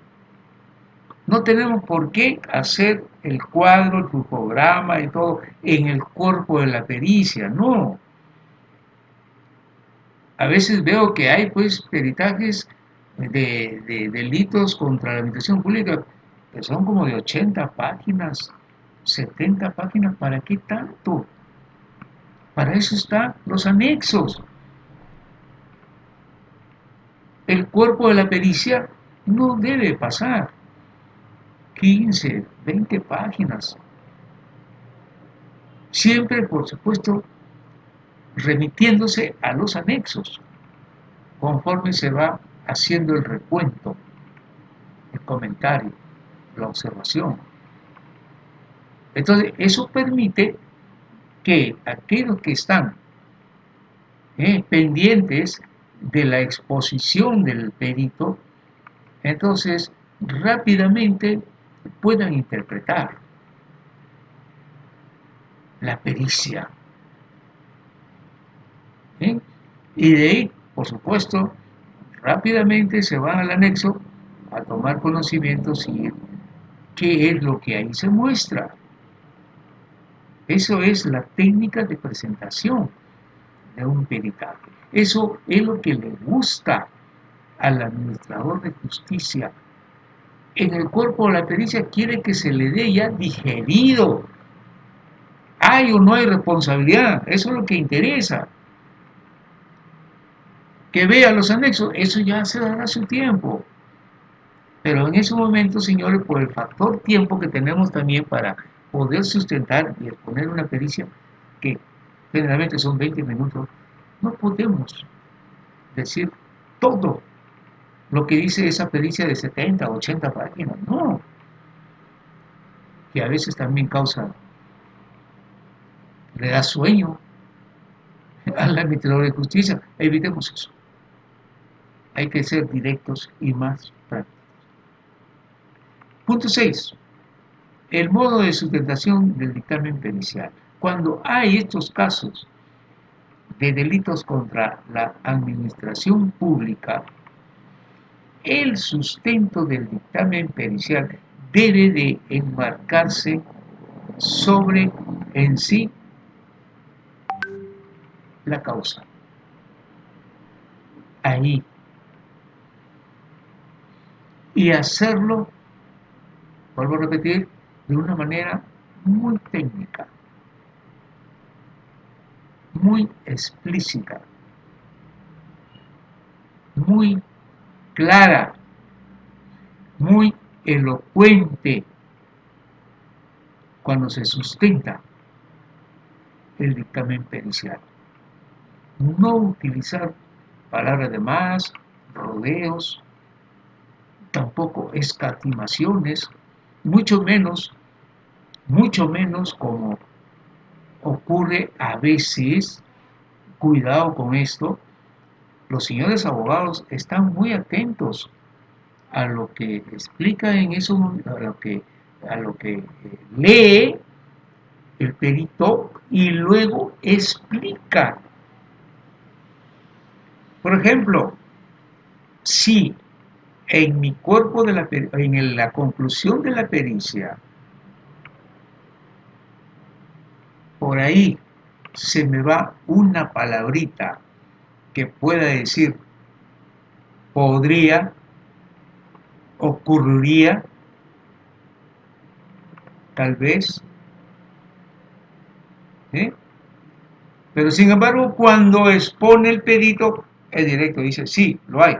No tenemos por qué hacer el cuadro, el flujograma y todo en el cuerpo de la pericia, no. A veces veo que hay pues peritajes de delitos contra la administración pública que son como de 80 páginas, 70 páginas, ¿para qué tanto? Para eso están los anexos. El cuerpo de la pericia no debe pasar 15, 20 páginas. Siempre, por supuesto, remitiéndose a los anexos, conforme se va haciendo el recuento, el comentario, la observación. Entonces, eso permite que aquellos que están pendientes de la exposición del perito, entonces rápidamente puedan interpretar la pericia. Y de ahí, por supuesto, rápidamente se van al anexo a tomar conocimientos y qué es lo que ahí se muestra. Eso es la técnica de presentación de un peritaje. Eso es lo que le gusta al administrador de justicia. En el cuerpo de la pericia quiere que se le dé ya digerido. ¿Hay o no hay responsabilidad? Eso es lo que interesa. Que vea los anexos, eso ya se dará su tiempo. Pero en ese momento, señores, por el factor tiempo que tenemos también para poder sustentar y exponer una pericia, que generalmente son 20 minutos, no podemos decir todo lo que dice esa pericia de 70, 80 páginas, no, que a veces también le da sueño al administrador de justicia. Evitemos eso. Hay que ser directos y más prácticos. Punto 6. El modo de sustentación del dictamen pericial. Cuando hay estos casos de delitos contra la administración pública, el sustento del dictamen pericial debe de enmarcarse sobre en sí la causa. Ahí. Y hacerlo, vuelvo a repetir, de una manera muy técnica, muy explícita, muy clara, muy elocuente cuando se sustenta el dictamen pericial. No utilizar palabras de más, rodeos, tampoco escatimaciones, mucho menos como ocurre a veces. Cuidado con esto, los señores abogados están muy atentos a lo que explica en eso, a lo que lee el perito y luego explica. Por ejemplo, si en mi cuerpo en la conclusión de la pericia, por ahí se me va una palabrita que pueda decir podría, ocurriría, tal vez, ¿eh? Pero sin embargo, cuando expone el perito, el directo dice, sí, lo hay.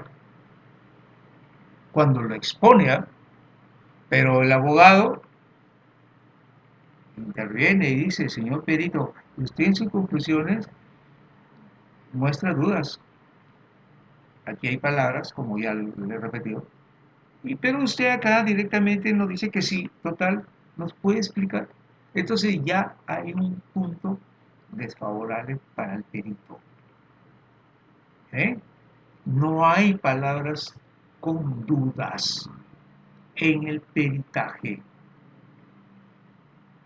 Cuando lo expone, ¿eh? Pero el abogado interviene y dice, señor perito, usted en sus conclusiones muestra dudas. Aquí hay palabras, como ya le he repetido, pero usted acá directamente nos dice que sí, total, nos puede explicar. Entonces ya hay un punto desfavorable para el perito. ¿Eh? No hay palabras con dudas en el peritaje.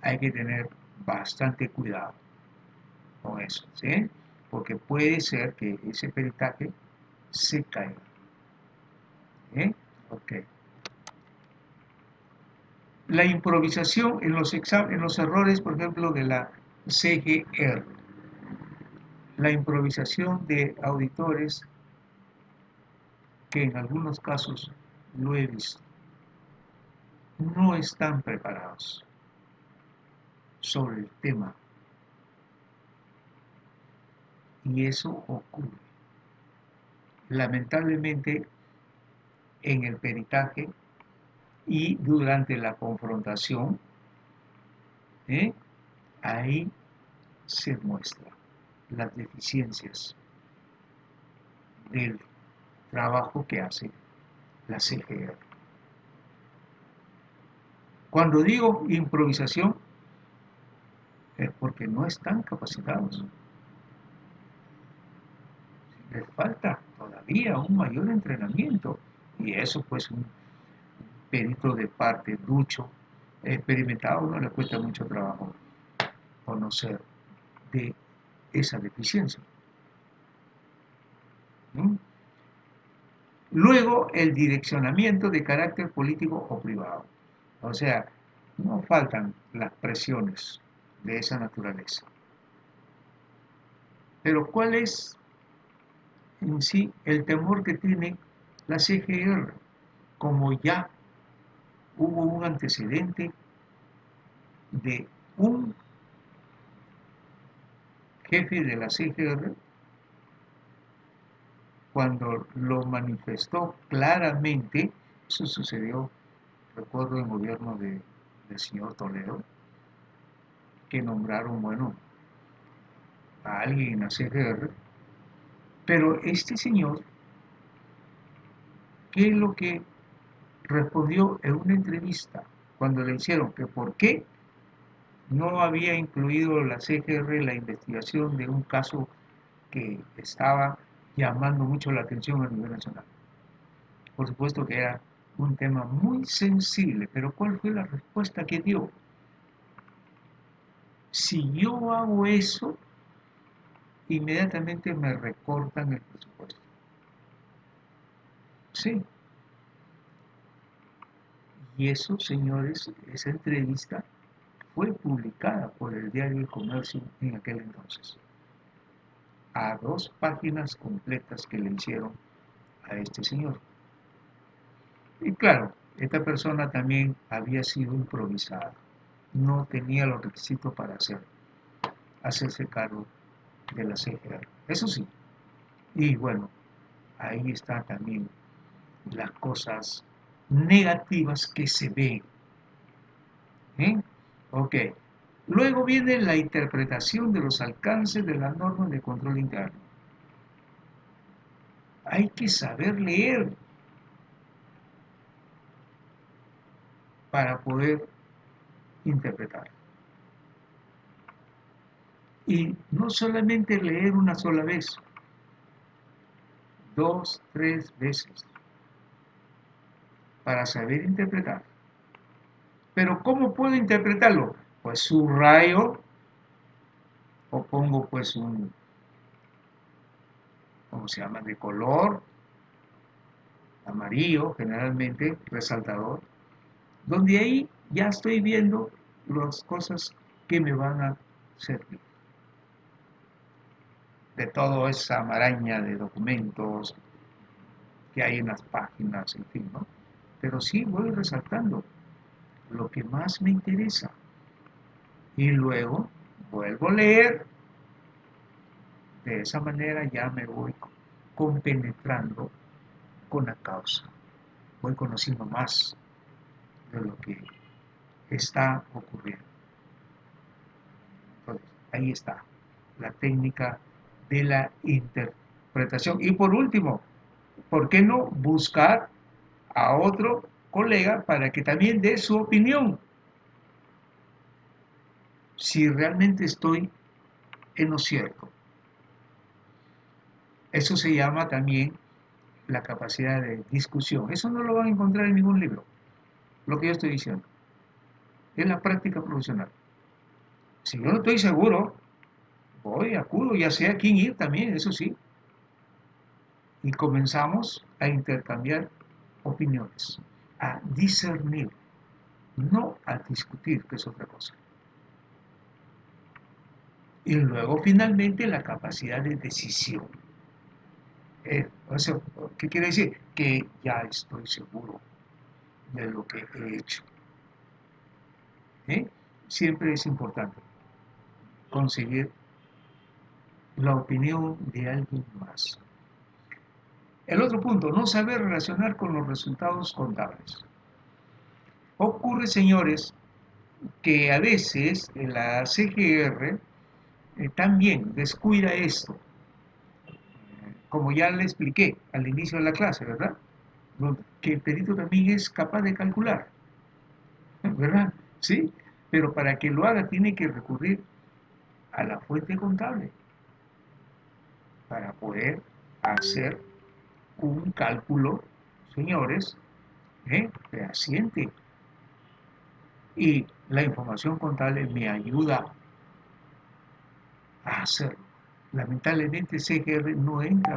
Hay que tener bastante cuidado con eso, ¿sí? Porque puede ser que ese peritaje se caiga. ¿Eh? Ok. La improvisación en en los errores, por ejemplo, de la CGR. La improvisación de auditores que en algunos casos lo he visto, no están preparados sobre el tema y eso ocurre. Lamentablemente en el peritaje y durante la confrontación, ¿eh? Ahí se muestran las deficiencias del trabajo que hace la CGR. Cuando digo improvisación es porque no están capacitados. Les falta todavía un mayor entrenamiento y eso pues un perito de parte ducho, experimentado, no le cuesta mucho trabajo conocer de esa deficiencia. ¿Mm? Luego, el direccionamiento de carácter político o privado. O sea, no faltan las presiones de esa naturaleza. Pero ¿cuál es en sí el temor que tiene la CGR? Como ya hubo un antecedente de un jefe de la CGR cuando lo manifestó claramente, eso sucedió, recuerdo, en gobierno del señor Toledo, que nombraron, bueno, a alguien en la CGR, pero este señor, ¿qué es lo que respondió en una entrevista cuando le hicieron que por qué no había incluido la CGR en la investigación de un caso que estaba llamando mucho la atención a nivel nacional? Por supuesto que era un tema muy sensible, pero ¿cuál fue la respuesta que dio? Si yo hago eso, inmediatamente me recortan el presupuesto. Sí. Y eso, señores, esa entrevista fue publicada por el diario El Comercio en aquel entonces, a 2 páginas completas que le hicieron a este señor. Y claro, esta persona también había sido improvisada, no tenía los requisitos para hacerse cargo de la CGR. Eso sí, y bueno, ahí está también las cosas negativas que se ven. ¿Eh? Ok. Luego viene la interpretación de los alcances de las normas de control interno. Hay que saber leer para poder interpretar. Y no solamente leer una sola vez, 2, 3 veces, para saber interpretar. Pero ¿cómo puedo interpretarlo? Pues subrayo o pongo pues un, ¿cómo se llama?, de color amarillo, generalmente resaltador, donde ahí ya estoy viendo las cosas que me van a servir. De toda esa maraña de documentos que hay en las páginas, en fin, ¿no? Pero sí voy resaltando lo que más me interesa. Y luego vuelvo a leer. De esa manera ya me voy compenetrando con la causa. Voy conociendo más de lo que está ocurriendo. Entonces, ahí está la técnica de la interpretación. Y por último, ¿por qué no buscar a otro colega para que también dé su opinión? Si realmente estoy en lo cierto. Eso se llama también la capacidad de discusión. Eso no lo van a encontrar en ningún libro, lo que yo estoy diciendo. Es la práctica profesional. Si yo no estoy seguro, acudo, ya sé a quién ir también, eso sí. Y comenzamos a intercambiar opiniones, a discernir no a discutir, que es otra cosa. Y luego, finalmente, la capacidad de decisión. O sea, ¿qué quiere decir? Que ya estoy seguro de lo que he hecho. ¿Eh? Siempre es importante conseguir la opinión de alguien más. El otro punto, no saber relacionar con los resultados contables. Ocurre, señores, que a veces la CGR también descuida esto, como ya le expliqué al inicio de la clase, ¿verdad? Que el perito también es capaz de calcular, ¿verdad? Sí, pero para que lo haga tiene que recurrir a la fuente contable para poder hacer un cálculo, señores, fehaciente. Y la información contable me ayuda a hacerlo. Lamentablemente CGR no entra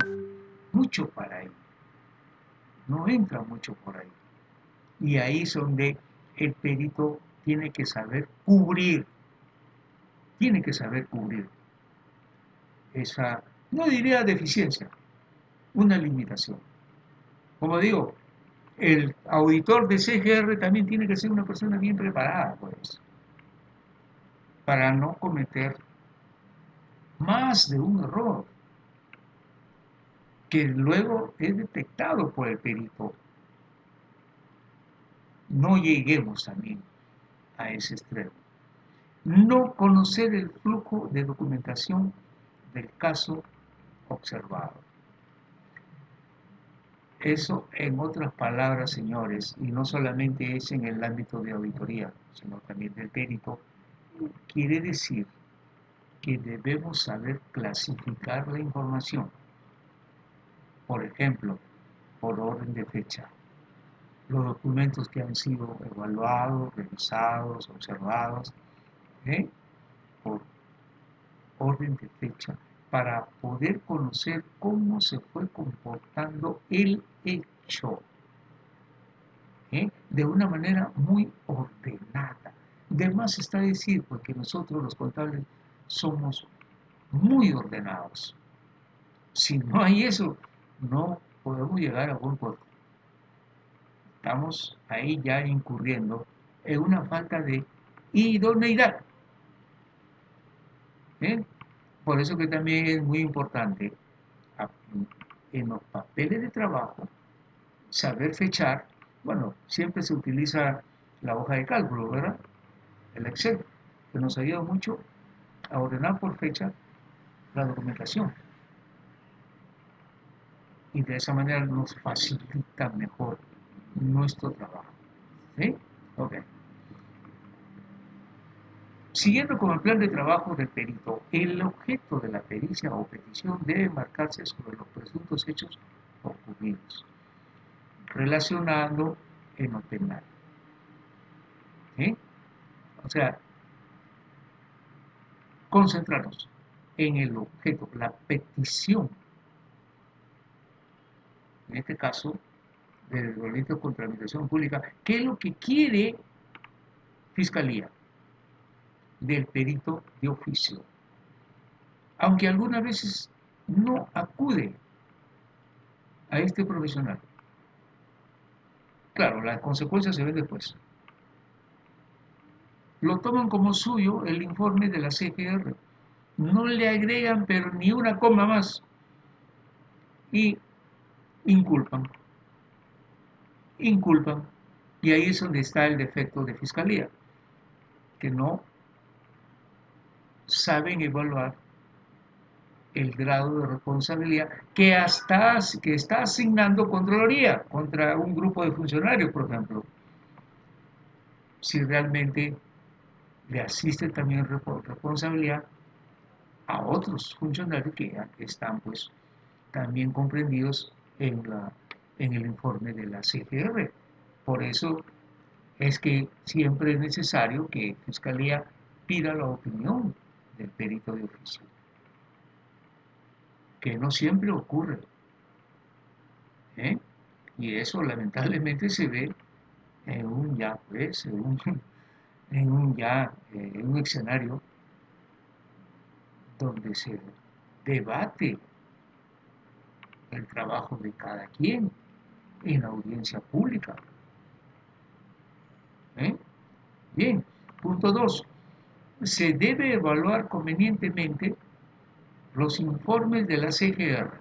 mucho para ahí, no entra mucho por ahí. Y ahí es donde el perito tiene que saber cubrir esa, no diría deficiencia, una limitación. Como digo, el auditor de CGR también tiene que ser una persona bien preparada, pues, para no cometer más de un error que luego es detectado por el perito. No lleguemos también a ese extremo. No conocer el flujo de documentación del caso observado. Eso, en otras palabras, señores, y no solamente es en el ámbito de auditoría, sino también del perito, quiere decir que debemos saber clasificar la información. Por ejemplo, por orden de fecha. Los documentos que han sido evaluados, revisados, observados, ¿eh? por orden de fecha, para poder conocer cómo se fue comportando el hecho, de una manera muy ordenada. De más está decir, porque nosotros los contables somos muy ordenados. Si no hay eso, no podemos llegar a buen puerto. Estamos ahí ya incurriendo en una falta de idoneidad. ¿Eh? Por eso que también es muy importante en los papeles de trabajo saber fechar. Bueno, siempre se utiliza la hoja de cálculo, ¿verdad? El Excel, que nos ayuda mucho a ordenar por fecha la documentación. Y de esa manera nos facilita mejor nuestro trabajo. ¿Sí? Ok. Siguiendo con el plan de trabajo del perito, el objeto de la pericia o petición debe marcarse sobre los presuntos hechos ocurridos, relacionando en lo penal. ¿Sí? O sea, concentrarnos en el objeto, la petición, en este caso, del delito contra la administración pública, ¿qué es lo que quiere Fiscalía del perito de oficio? Aunque algunas veces no acude a este profesional. Claro, las consecuencias se ven después. Lo toman como suyo el informe de la CGR. No le agregan pero ni una coma más. Y inculpan. Inculpan. Y ahí es donde está el defecto de Fiscalía, que no saben evaluar el grado de responsabilidad que está asignando Contraloría contra un grupo de funcionarios, por ejemplo. Si realmente le asiste también responsabilidad a otros funcionarios que están pues también comprendidos en el informe de la CGR. Por eso es que siempre es necesario que Fiscalía pida la opinión del perito de oficio, que no siempre ocurre, ¿eh? Y eso lamentablemente se ve en un ya, pues, en un escenario donde se debate el trabajo de cada quien en audiencia pública. ¿Eh? Bien, punto 2. Se debe evaluar convenientemente los informes de la CGR,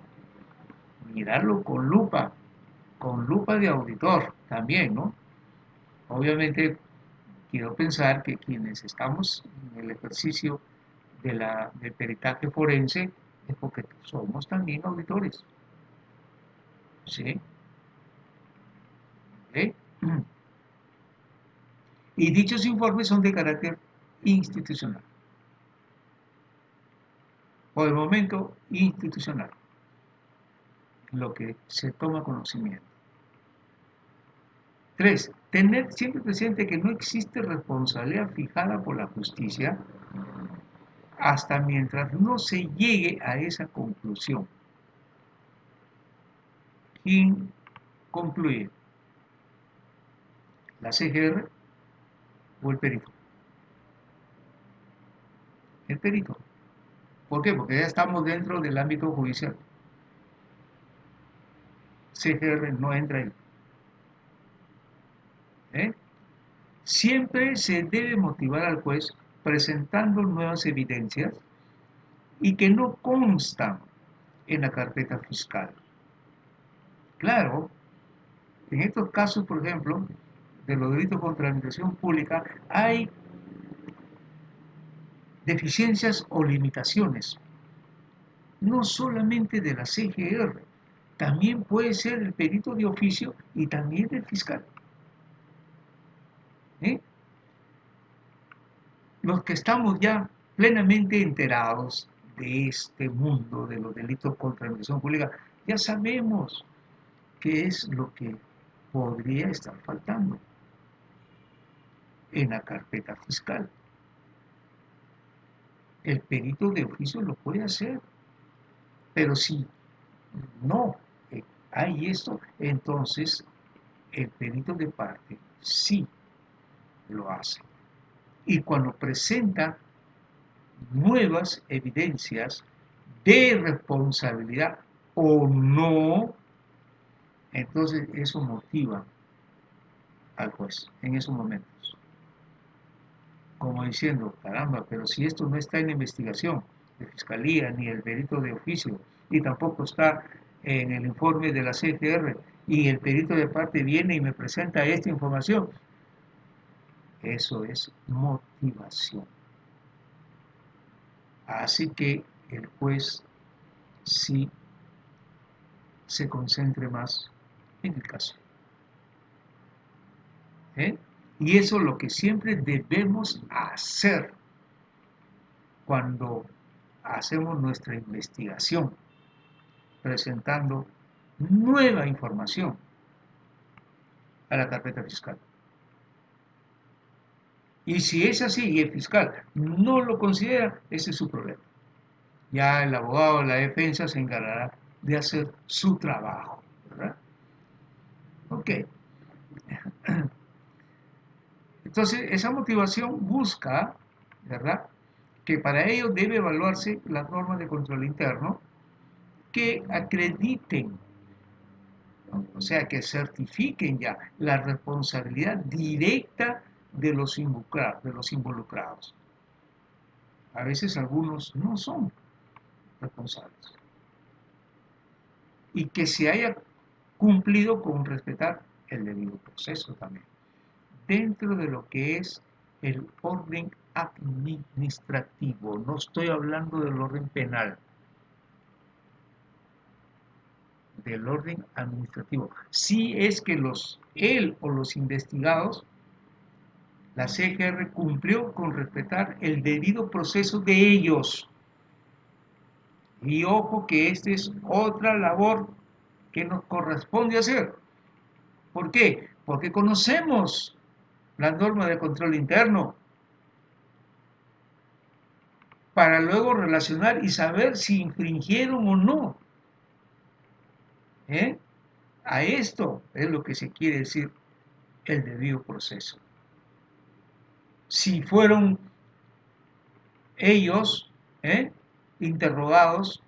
mirarlo con lupa de auditor también, ¿no? Obviamente, quiero pensar que quienes estamos en el ejercicio del peritaje forense es porque somos también auditores, ¿sí? ¿Eh? Y dichos informes son de carácter institucional. Por el momento, institucional, lo que se toma conocimiento. 3. Tener siempre presente que no existe responsabilidad fijada por la justicia hasta mientras no se llegue a esa conclusión. ¿Quién concluye? ¿La CGR o el perito? El perito. ¿Por qué? Porque ya estamos dentro del ámbito judicial. CGR no entra ahí. ¿Eh? Siempre se debe motivar al juez presentando nuevas evidencias y que no constan en la carpeta fiscal. Claro, en estos casos, por ejemplo, de los delitos contra la administración pública, hay deficiencias o limitaciones, no solamente de la CGR, también puede ser el perito de oficio y también del fiscal. ¿Eh? Los que estamos ya plenamente enterados de este mundo de los delitos contra la administración pública, ya sabemos qué es lo que podría estar faltando en la carpeta fiscal. El perito de oficio lo puede hacer, pero si no hay esto, entonces el perito de parte sí lo hace. Y cuando presenta nuevas evidencias de responsabilidad o no, entonces eso motiva al juez en esos momentos. Como diciendo, caramba, pero si esto no está en la investigación de fiscalía ni el perito de oficio y tampoco está en el informe de la CGR y el perito de parte viene y me presenta esta información, eso es motivación. Así que el juez sí se concentre más en el caso. ¿Eh? Y eso es lo que siempre debemos hacer cuando hacemos nuestra investigación, presentando nueva información a la carpeta fiscal. Y si es así y el fiscal no lo considera, ese es su problema. Ya el abogado de la defensa se encargará de hacer su trabajo, ¿verdad? Ok. Entonces, esa motivación busca, ¿verdad?, que para ello debe evaluarse las normas de control interno que acrediten, ¿no?, o sea, que certifiquen ya la responsabilidad directa de los involucrados. A veces algunos no son responsables. Y que se haya cumplido con respetar el debido proceso también, dentro de lo que es el orden administrativo. No estoy hablando del orden penal, del orden administrativo. Si es que él o los investigados, la CGR cumplió con respetar el debido proceso de ellos. Y ojo que esta es otra labor que nos corresponde hacer. ¿Por qué? Porque conocemos las normas de control interno para luego relacionar y saber si infringieron o no. A esto es lo que se quiere decir el debido proceso. Si fueron ellos interrogados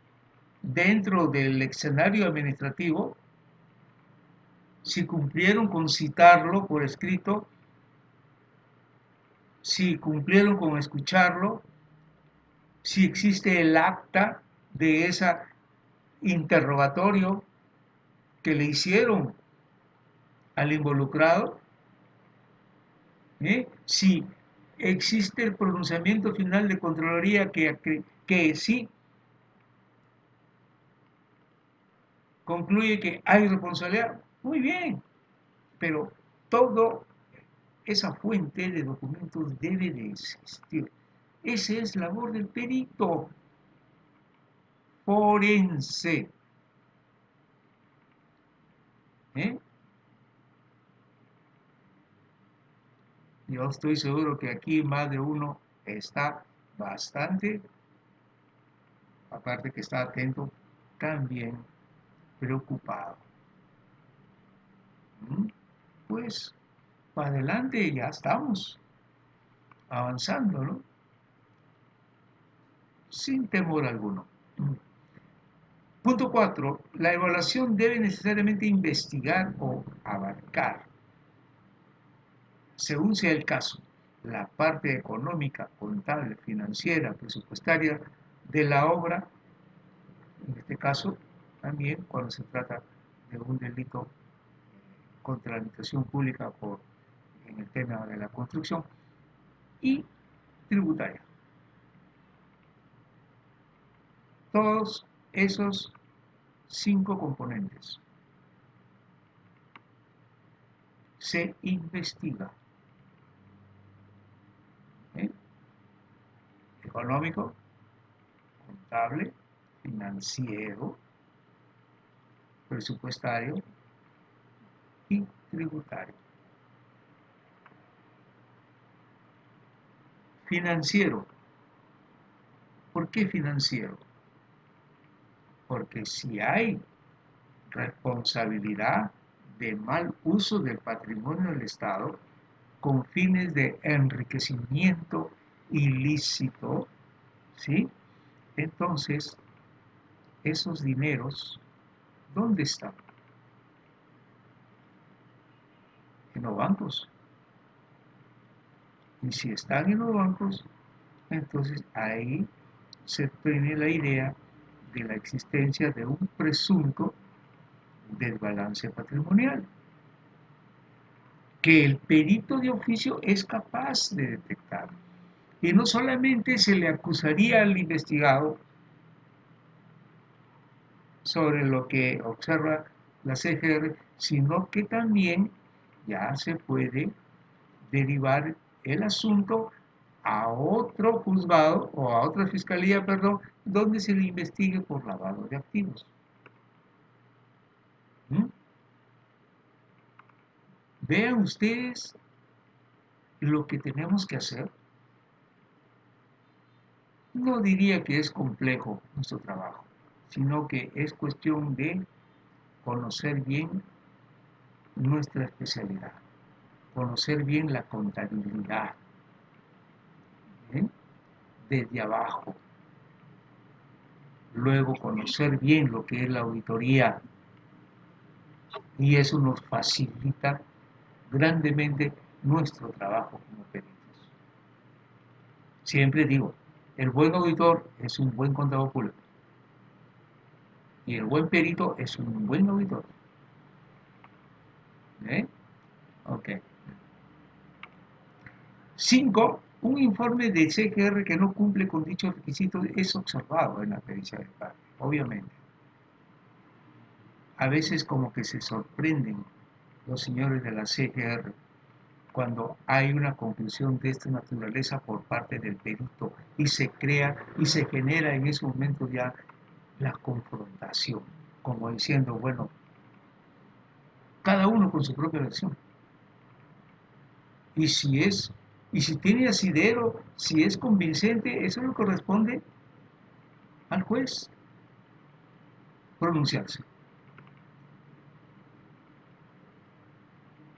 dentro del escenario administrativo, si cumplieron con citarlo por escrito, si cumplieron con escucharlo, si existe el acta de ese interrogatorio que le hicieron al involucrado, si existe el pronunciamiento final de Contraloría que sí concluye que hay responsabilidad, muy bien, pero toda esa fuente de documentos debe de existir. Esa es labor del perito forense. Yo estoy seguro que aquí más de uno está bastante, aparte que está atento, también preocupado. Pues, para adelante ya estamos avanzando, ¿no? Sin temor alguno. Punto 4. La evaluación debe necesariamente investigar o abarcar, según sea el caso, la parte económica, contable, financiera, presupuestaria de la obra, en este caso también cuando se trata de un delito contra la administración pública en el tema de la construcción, y tributaria. Todos esos 5 componentes se investiga. Económico, contable, financiero, presupuestario y tributario. Financiero. ¿Por qué financiero? Porque si hay responsabilidad de mal uso del patrimonio del Estado con fines de enriquecimiento ilícito, ¿sí? Entonces, esos dineros, ¿dónde están? En los bancos. Y si están en los bancos, entonces ahí se tiene la idea de la existencia de un presunto desbalance patrimonial, que el perito de oficio es capaz de detectar. Y no solamente se le acusaría al investigado sobre lo que observa la CGR, sino que también ya se puede derivar el asunto a otro juzgado o a otra fiscalía, perdón, donde se le investigue por lavado de activos. Vean ustedes lo que tenemos que hacer. No diría que es complejo nuestro trabajo, sino que es cuestión de conocer bien nuestra especialidad, conocer bien la contabilidad, desde abajo, luego conocer bien lo que es la auditoría, y eso nos facilita grandemente nuestro trabajo como peritos. Siempre digo, el buen auditor es un buen contador público y el buen perito es un buen auditor. Ok. 5. Un informe de CGR que no cumple con dichos requisitos es observado en la pericia de parte, obviamente. A veces como que se sorprenden los señores de la CGR cuando hay una conclusión de esta naturaleza por parte del perito y se crea y se genera en ese momento ya la confrontación, como diciendo, bueno, cada uno con su propia versión. Y si tiene asidero, si es convincente, eso le corresponde al juez pronunciarse.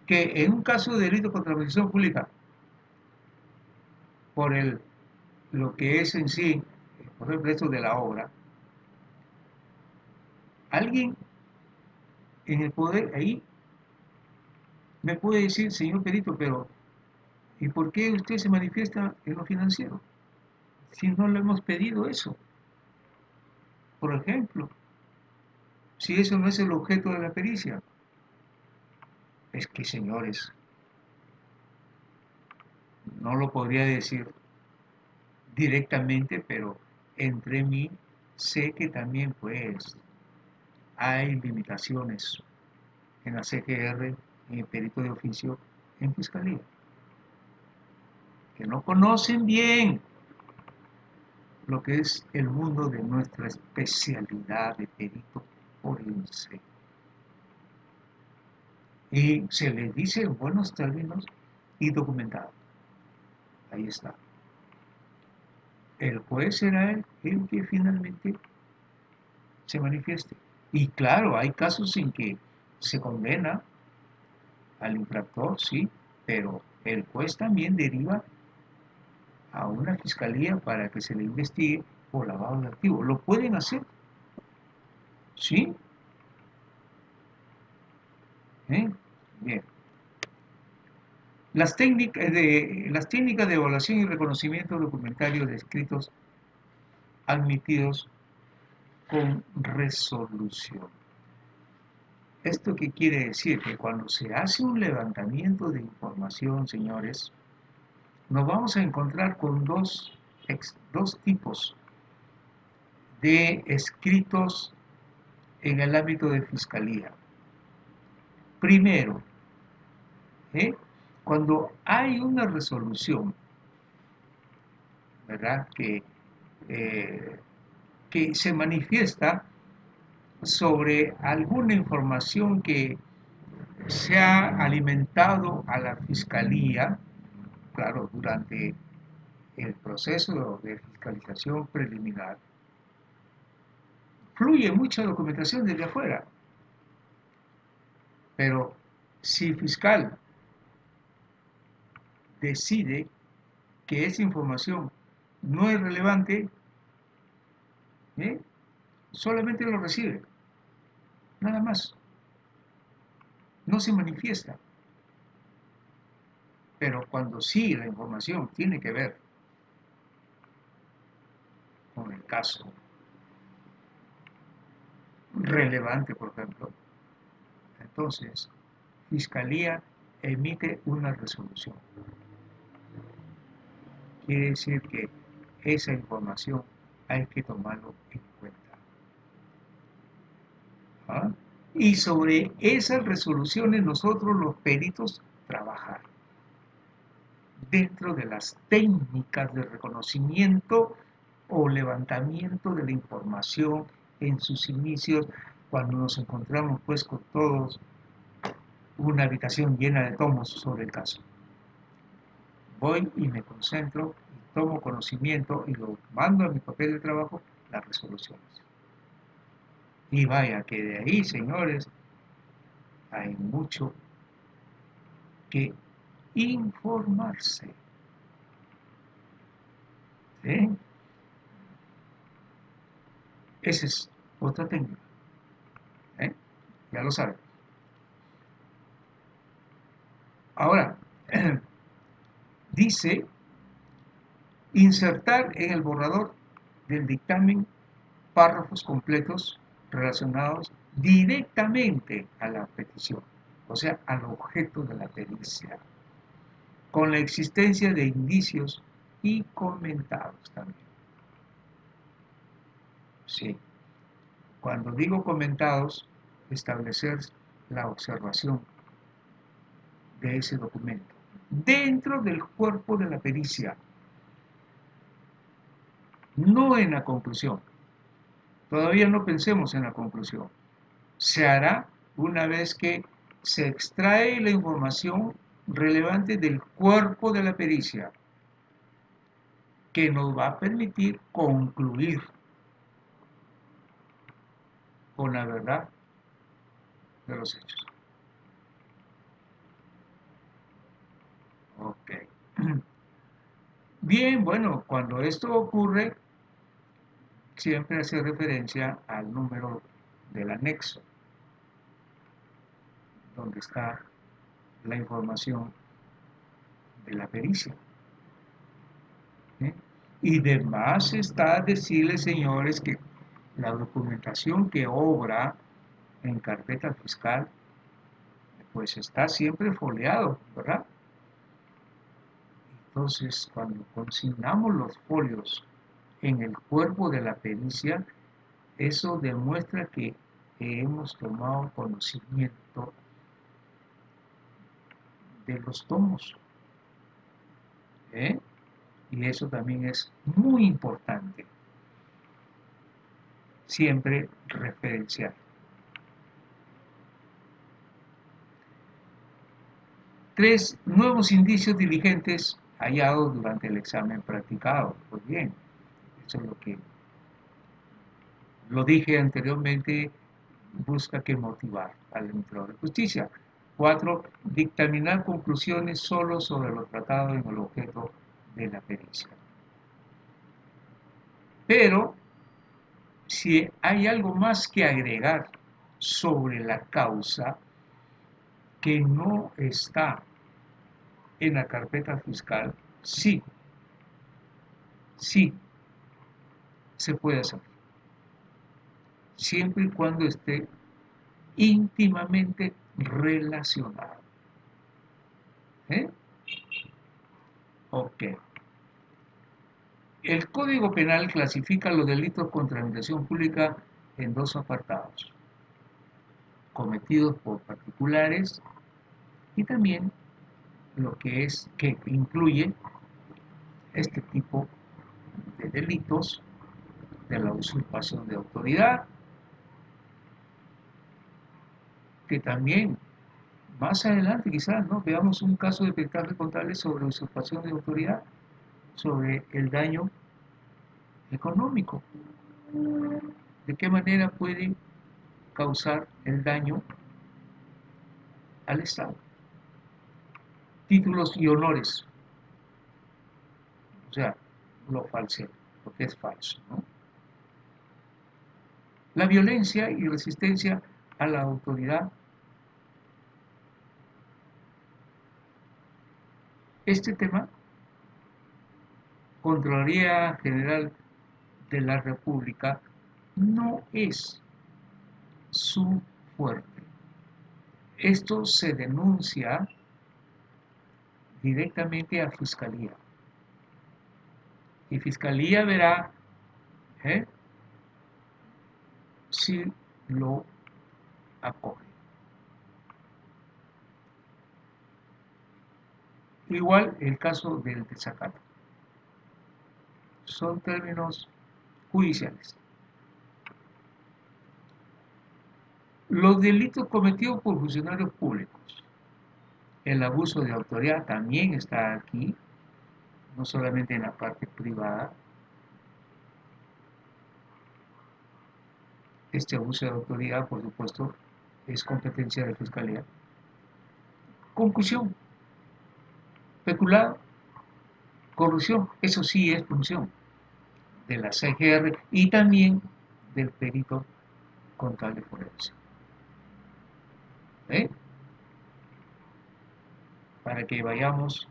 que en un caso de delito contra la administración pública, por lo que es en sí, por ejemplo, esto de la obra, alguien en el poder ahí me puede decir, señor perito, pero ¿y por qué usted se manifiesta en lo financiero? Si no le hemos pedido eso, por ejemplo, si eso no es el objeto de la pericia. Es que, señores, no lo podría decir directamente, pero entre mí sé que también pues hay limitaciones en la CGR, en el perito de oficio, en fiscalía, que no conocen bien lo que es el mundo de nuestra especialidad de perito forense. Y se les dice en buenos términos y documentado. Ahí está. El juez será el que finalmente se manifieste. Y claro, hay casos en que se condena al infractor, sí, pero el juez también deriva a una fiscalía para que se le investigue por lavado de activos. Lo pueden hacer, sí. ¿Eh? Bien. Las técnicas de evaluación y reconocimiento documentario de escritos admitidos con resolución. ¿Esto qué quiere decir? Que cuando se hace un levantamiento de información, señores, nos vamos a encontrar con dos tipos de escritos en el ámbito de fiscalía. Primero, ¿eh? Cuando hay una resolución, ¿verdad? Eh, que se manifiesta sobre alguna información que se ha alimentado a la fiscalía, claro, durante el proceso de fiscalización preliminar, fluye mucha documentación desde afuera, pero si el fiscal decide que esa información no es relevante, ¿eh? Solamente lo recibe, nada más, no se manifiesta. Pero cuando sí la información tiene que ver con el caso relevante, por ejemplo, entonces Fiscalía emite una resolución. Quiere decir que esa información hay que tomarlo en cuenta. ¿Ah? Y sobre esas resoluciones nosotros los peritos trabajar dentro de las técnicas de reconocimiento o levantamiento de la información en sus inicios, cuando nos encontramos pues con todos una habitación llena de tomos sobre el caso. Voy y me concentro y tomo conocimiento y lo mando a mi papel de trabajo, las resoluciones. Y vaya que de ahí, señores, hay mucho que informarse. ¿Sí? Esa es otra técnica. ¿Eh? Ya lo saben. Ahora, dice insertar en el borrador del dictamen párrafos completos relacionados directamente a la petición, o sea, al objeto de la pericia, con la existencia de indicios y comentados también. Sí, cuando digo comentados, establecer la observación de ese documento dentro del cuerpo de la pericia, no en la conclusión. Todavía no pensemos en la conclusión. Se hará una vez que se extrae la información relevante del cuerpo de la pericia, que nos va a permitir concluir con la verdad de los hechos. Bien, bueno, cuando esto ocurre, siempre hace referencia al número del anexo, donde está la información de la pericia. ¿Eh? Y de más está decirles, señores, que la documentación que obra en carpeta fiscal, pues está siempre foliado, ¿verdad? Entonces, cuando consignamos los folios en el cuerpo de la pericia, eso demuestra que hemos tomado conocimiento de los tomos, ¿eh? Y eso también es muy importante, siempre referenciar. 3. Nuevos indicios diligentes hallados durante el examen practicado. Pues bien, eso es lo que lo dije anteriormente, busca que motivar al administrador de justicia. 4. Dictaminar conclusiones solo sobre lo tratado en el objeto de la pericia. Pero, si hay algo más que agregar sobre la causa que no está en la carpeta fiscal, sí, sí, se puede hacer, siempre y cuando esté íntimamente relacionado. ¿Eh? Ok. El Código Penal clasifica los delitos contra la administración pública en dos apartados: cometidos por particulares y también lo que incluye este tipo de delitos de la usurpación de autoridad, que también más adelante quizás no veamos un caso de peritaje contable sobre usurpación de autoridad, sobre el daño económico, de qué manera puede causar el daño al Estado. Títulos y honores, o sea, lo falseo, lo que es falso, ¿no? La violencia y resistencia a la autoridad. Este tema, Contraloría General de la República, no es su fuerte. Esto se denuncia directamente a Fiscalía. Y Fiscalía verá, ¿eh?, si lo acoge. Igual el caso del desacato. Son términos judiciales. Los delitos cometidos por funcionarios públicos. El abuso de autoridad también está aquí, no solamente en la parte privada. Este abuso de autoridad, por supuesto, es competencia de Fiscalía. Concusión, peculado, corrupción, eso sí es función de la CGR y también del perito contable forense. ¿Eh? Para que vayamos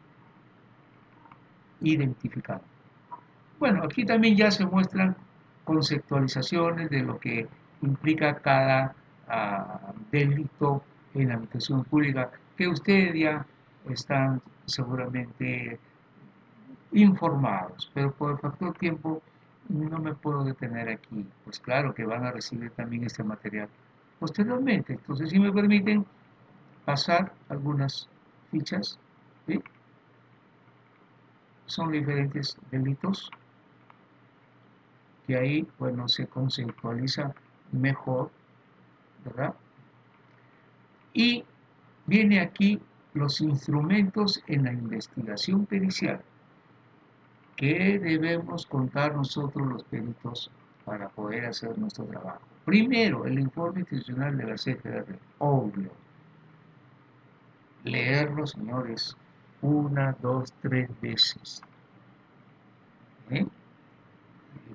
identificando. Bueno, aquí también ya se muestran conceptualizaciones de lo que implica cada delito en la administración pública, que ustedes ya están seguramente informados, pero por el factor tiempo no me puedo detener aquí. Pues claro que van a recibir también este material posteriormente. Entonces, si me permiten pasar algunas fichas, ¿sí? Son diferentes delitos que ahí, bueno, se conceptualiza mejor, ¿verdad? Y viene aquí los instrumentos en la investigación pericial que debemos contar nosotros los peritos para poder hacer nuestro trabajo. Primero, el informe institucional de la CGR, obvio. Leerlo, señores, una, dos, tres veces.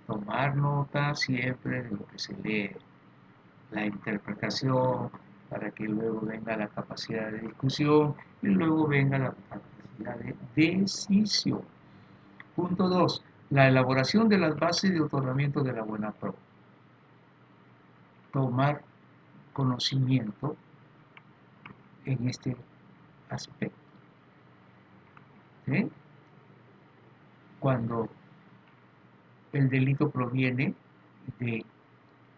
tomar nota siempre de lo que se lee, la interpretación, para que luego venga la capacidad de discusión y luego venga la capacidad de decisión. Punto 2. La elaboración de las bases de otorgamiento de la buena pro. Tomar conocimiento en este aspecto. ¿Sí? Cuando el delito proviene de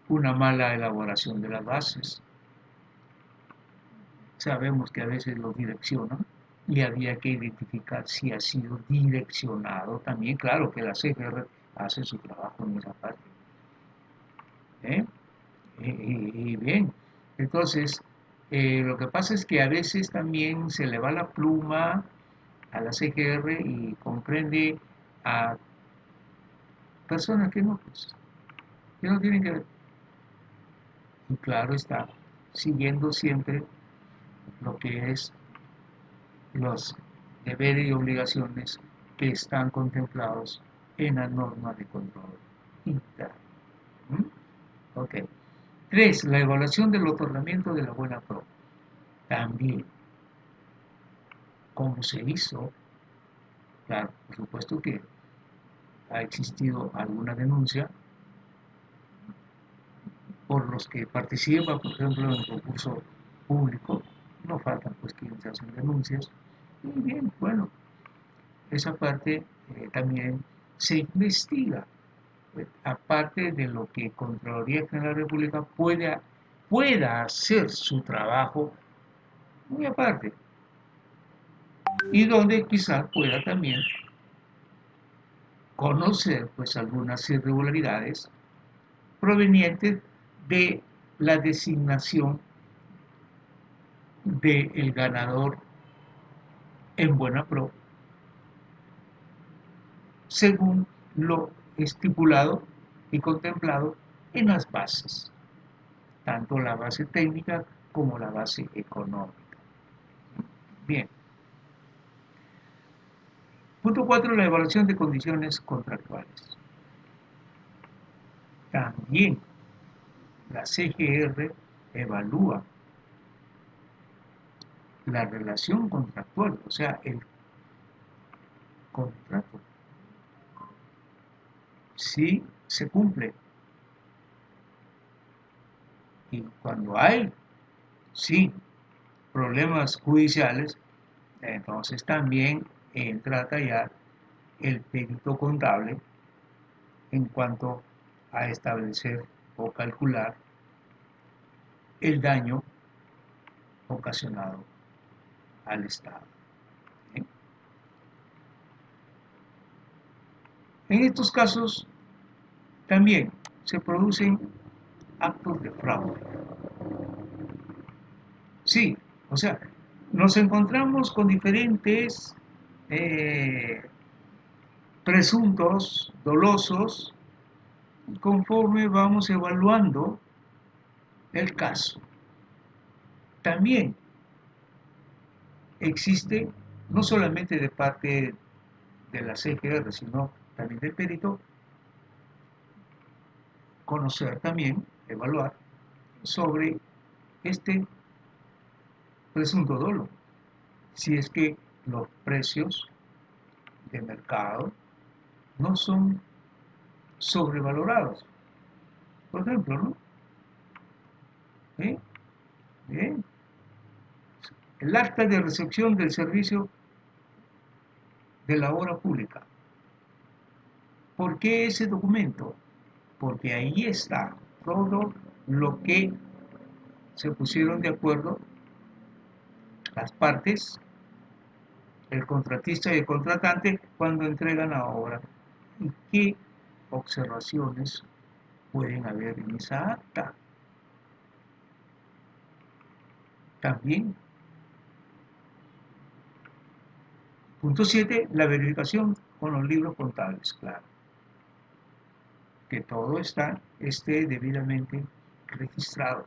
una mala elaboración de las bases. Sabemos que a veces lo direccionan y había que identificar si ha sido direccionado también. Claro que la CGR hace su trabajo en esa parte. ¿Eh? Y bien, entonces, lo que pasa es que a veces también se le va la pluma a la CGR y comprende a personas que no, pues, que no tienen que ver. Y claro está, siguiendo siempre lo que es los deberes y obligaciones que están contemplados en la norma de control interno. ¿Mm? Ok. 3. La evaluación del otorgamiento de la buena pro. También, ¿cómo se hizo? Claro, por supuesto que ha existido alguna denuncia por los que participan, por ejemplo, en el concurso público. No faltan pues quienes hacen denuncias. Y bien, bueno, esa parte también se investiga. Aparte de lo que Contraloría General de la República pueda hacer su trabajo, muy aparte, y donde quizás pueda también conocer pues algunas irregularidades provenientes de la designación del ganador en buena pro, según lo estipulado y contemplado en las bases, tanto la base técnica como la base económica. Bien. Punto 4. La evaluación de condiciones contractuales. También la CGR evalúa la relación contractual, o sea, el contrato, si se cumple. Y cuando hay, sí, problemas judiciales, entonces también entra a tallar el perito contable en cuanto a establecer o calcular el daño ocasionado al Estado. ¿Sí? En estos casos también se producen actos de fraude. Sí, o sea, nos encontramos con diferentes eh, presuntos dolosos conforme vamos evaluando el caso. También existe, no solamente de parte de la CGR, sino también del perito, conocer también, evaluar sobre este presunto dolo, si es que los precios de mercado no son sobrevalorados. Por ejemplo, ¿no? ¿Eh? Bien. El acta de recepción del servicio de la obra pública. ¿Por qué ese documento? Porque ahí está todo lo que se pusieron de acuerdo las partes, el contratista y el contratante, cuando entregan la obra. ¿Y qué observaciones pueden haber en esa acta? También. Punto 7. La verificación con los libros contables, claro. Que todo esté debidamente registrado.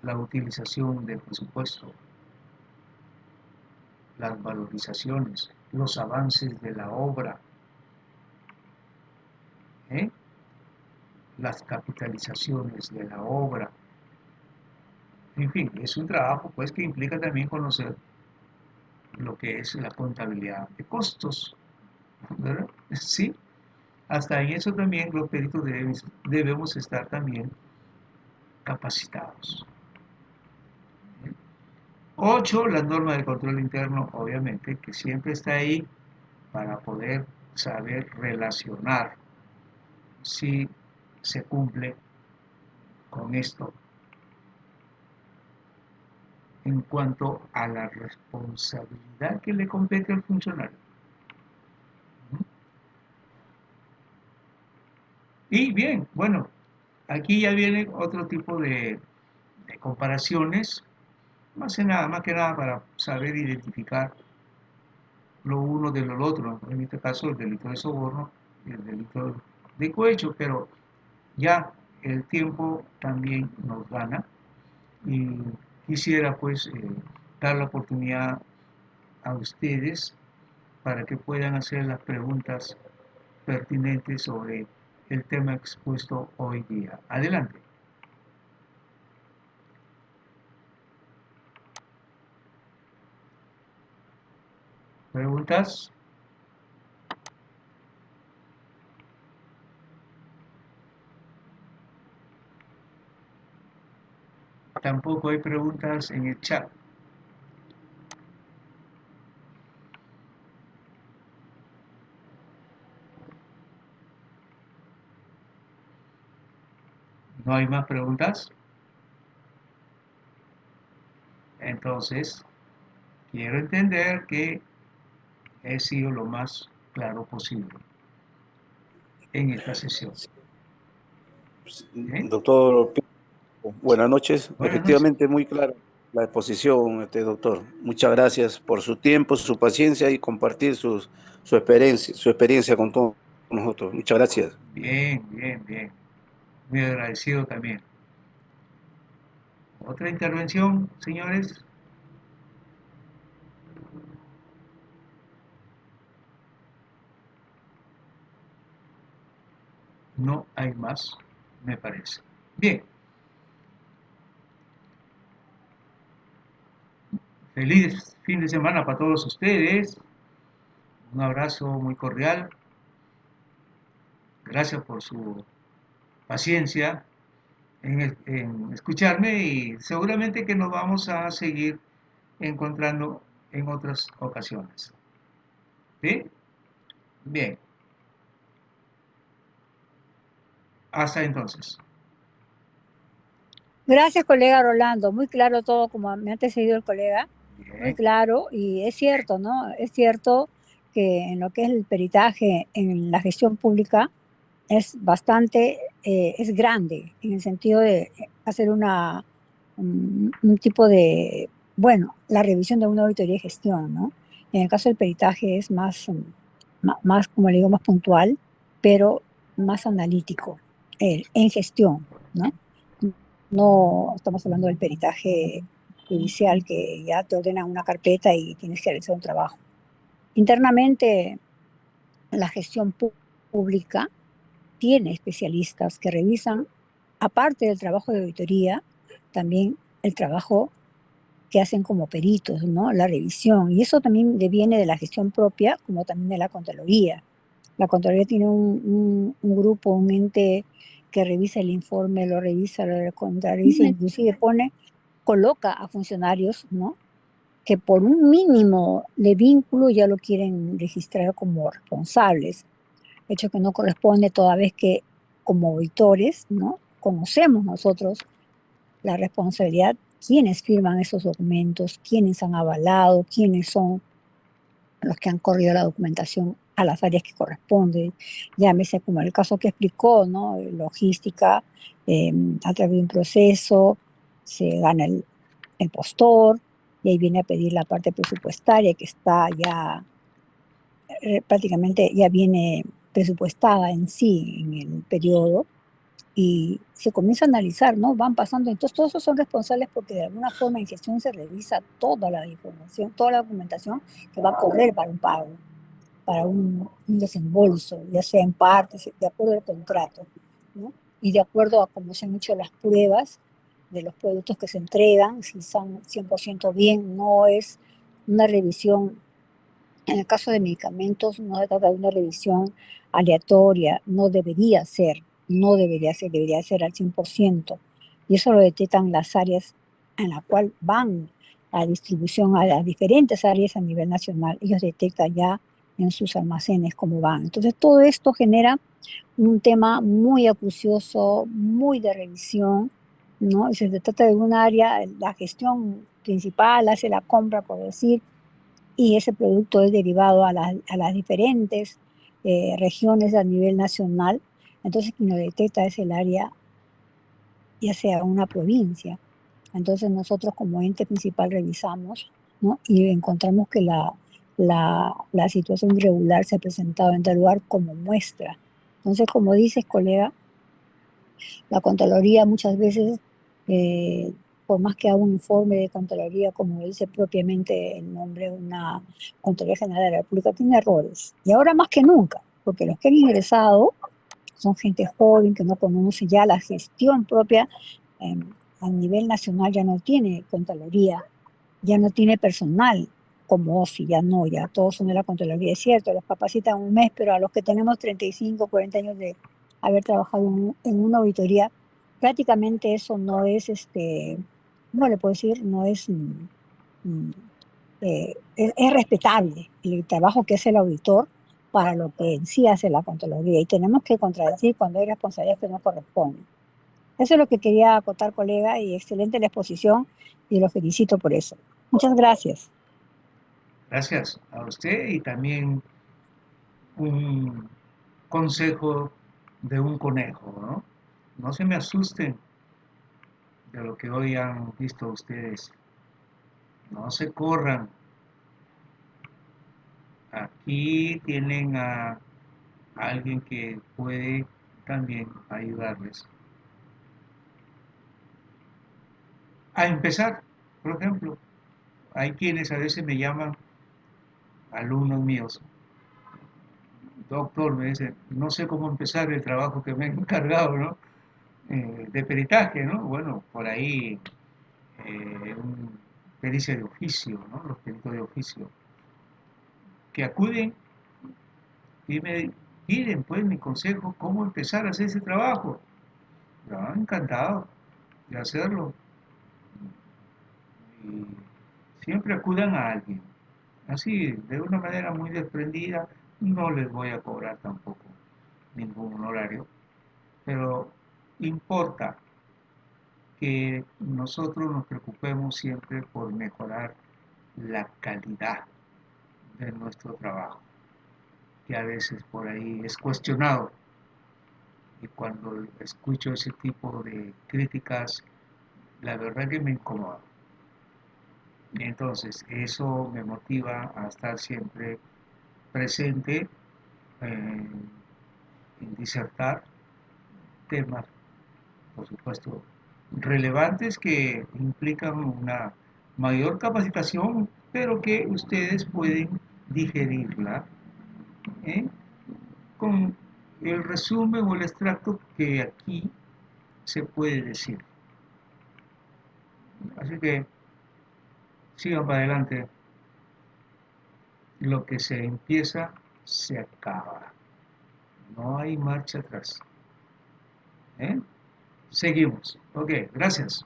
La utilización del presupuesto, las valorizaciones, los avances de la obra, ¿eh? Las capitalizaciones de la obra. En fin, es un trabajo pues que implica también conocer lo que es la contabilidad de costos, ¿verdad? Sí, hasta en eso también los peritos debemos estar también capacitados. 8, la norma de control interno, obviamente, que siempre está ahí para poder saber relacionar si se cumple con esto en cuanto a la responsabilidad que le compete al funcionario. Y bien, bueno, aquí ya viene otro tipo de comparaciones, más que nada para saber identificar lo uno de lo otro, en este caso el delito de soborno y el delito de cohecho, pero ya el tiempo también nos gana y quisiera pues dar la oportunidad a ustedes para que puedan hacer las preguntas pertinentes sobre el tema expuesto hoy día. Adelante. ¿Preguntas? Tampoco hay preguntas en el chat. ¿No hay más preguntas? Entonces, quiero entender que he sido lo más claro posible en esta sesión. ¿Eh? Doctor, buenas noches. Buenas noches. Efectivamente, muy clara la exposición, doctor. Muchas gracias por su tiempo, su paciencia y compartir su experiencia con todos nosotros. Muchas gracias. Bien, bien, bien. Muy agradecido también. ¿Otra intervención, señores? No hay más, me parece. Bien. Feliz fin de semana para todos ustedes. Un abrazo muy cordial. Gracias por su paciencia en escucharme y seguramente que nos vamos a seguir encontrando en otras ocasiones. ¿Sí? Bien. Hasta entonces. Gracias, colega Rolando. Muy claro todo, como me ha antecedido el colega. Muy Bien. claro, y es cierto, ¿no? Es cierto que en lo que es el peritaje en la gestión pública es bastante, es grande, en el sentido de hacer un tipo de, bueno, la revisión de una auditoría de gestión, ¿no? En el caso del peritaje es más, más, como le digo, más puntual, pero más analítico, en gestión, ¿no? No estamos hablando del peritaje judicial que ya te ordena una carpeta y tienes que realizar un trabajo. Internamente, la gestión pública tiene especialistas que revisan, aparte del trabajo de auditoría, también el trabajo que hacen como peritos, ¿no? La revisión. Y eso también deviene de la gestión propia, como también de la Contraloría. La Contraloría tiene un grupo, un ente que revisa el informe, lo revisa, lo contrarrevisa, inclusive coloca a funcionarios, ¿no? Que por un mínimo de vínculo ya lo quieren registrar como responsables, hecho que no corresponde toda vez que como auditores, ¿no? Conocemos nosotros la responsabilidad, quiénes firman esos documentos, quiénes han avalado, quiénes son los que han corrido la documentación a las áreas que corresponden, llámese como el caso que explicó, ¿no? Logística, a través de un proceso, se gana el postor, y ahí viene a pedir la parte presupuestaria que está ya prácticamente ya viene presupuestada en sí en el periodo, y se comienza a analizar, ¿no? Van pasando, entonces todos esos son responsables porque de alguna forma en gestión se revisa toda la información, toda la documentación que va a correr para un pago. para un desembolso, ya sea en partes, de acuerdo al contrato, ¿no? Y de acuerdo a cómo se han hecho las pruebas de los productos que se entregan, si están 100% bien, no es una revisión. En el caso de medicamentos, no se trata de una revisión aleatoria, no debería ser, debería ser al 100%. Y eso lo detectan las áreas en la cual van la distribución a las diferentes áreas a nivel nacional. Ellos detectan ya en sus almacenes cómo van. Entonces, todo esto genera un tema muy acucioso, muy de revisión, ¿no? Y se trata de un área, la gestión principal hace la compra, por decir, y ese producto es derivado a las diferentes regiones a nivel nacional. Entonces, quien lo detecta es el área, ya sea una provincia. Entonces, nosotros como ente principal revisamos, ¿no? Y encontramos que la situación irregular se ha presentado en tal lugar como muestra. Entonces, como dices, colega, la Contraloría muchas veces, eh, por más que haga un informe de Contraloría, como dice propiamente el nombre, una Contraloría General de la República, tiene errores. Y ahora más que nunca, porque los que han ingresado son gente joven que no conoce ya la gestión propia. eh, a nivel nacional ya no tiene Contraloría, ya no tiene personal como OSI, ya no, ya todos son de la Contraloría. Es cierto, los capacitan un mes, pero a los que tenemos 35, 40 años de haber trabajado en una auditoría, prácticamente eso no es, no le puedo decir, no es, mm, es respetable el trabajo que hace el auditor para lo que en sí hace la Contraloría. Y tenemos que contradecir cuando hay responsabilidades que no corresponden. Eso es lo que quería acotar, colega, y excelente la exposición y lo felicito por eso. Muchas gracias. Gracias a usted y también un consejo de un conejo, ¿no? No se me asusten de lo que hoy han visto ustedes. No se corran. Aquí tienen a alguien que puede también ayudarles a empezar. Por ejemplo, hay quienes a veces me llaman, alumnos míos, doctor, me dicen, no sé cómo empezar el trabajo que me han encargado, ¿no? De peritaje, ¿no? Bueno, por ahí un pericia de oficio, ¿no? Los peritos de oficio, que acuden y me piden, pues, mi consejo, cómo empezar a hacer ese trabajo. Yo encantado de hacerlo. Y siempre acudan a alguien. Así, de una manera muy desprendida, no les voy a cobrar tampoco ningún honorario, pero importa que nosotros nos preocupemos siempre por mejorar la calidad de nuestro trabajo, que a veces por ahí es cuestionado. Y cuando escucho ese tipo de críticas, la verdad que me incomoda. Entonces, eso me motiva a estar siempre presente en disertar temas, por supuesto, relevantes que implican una mayor capacitación, pero que ustedes pueden digerirla, ¿eh? Con el resumen o el extracto que aquí se puede decir. Así que sigan para adelante. Lo que se empieza, se acaba. No hay marcha atrás. ¿Eh? Seguimos. Ok, gracias.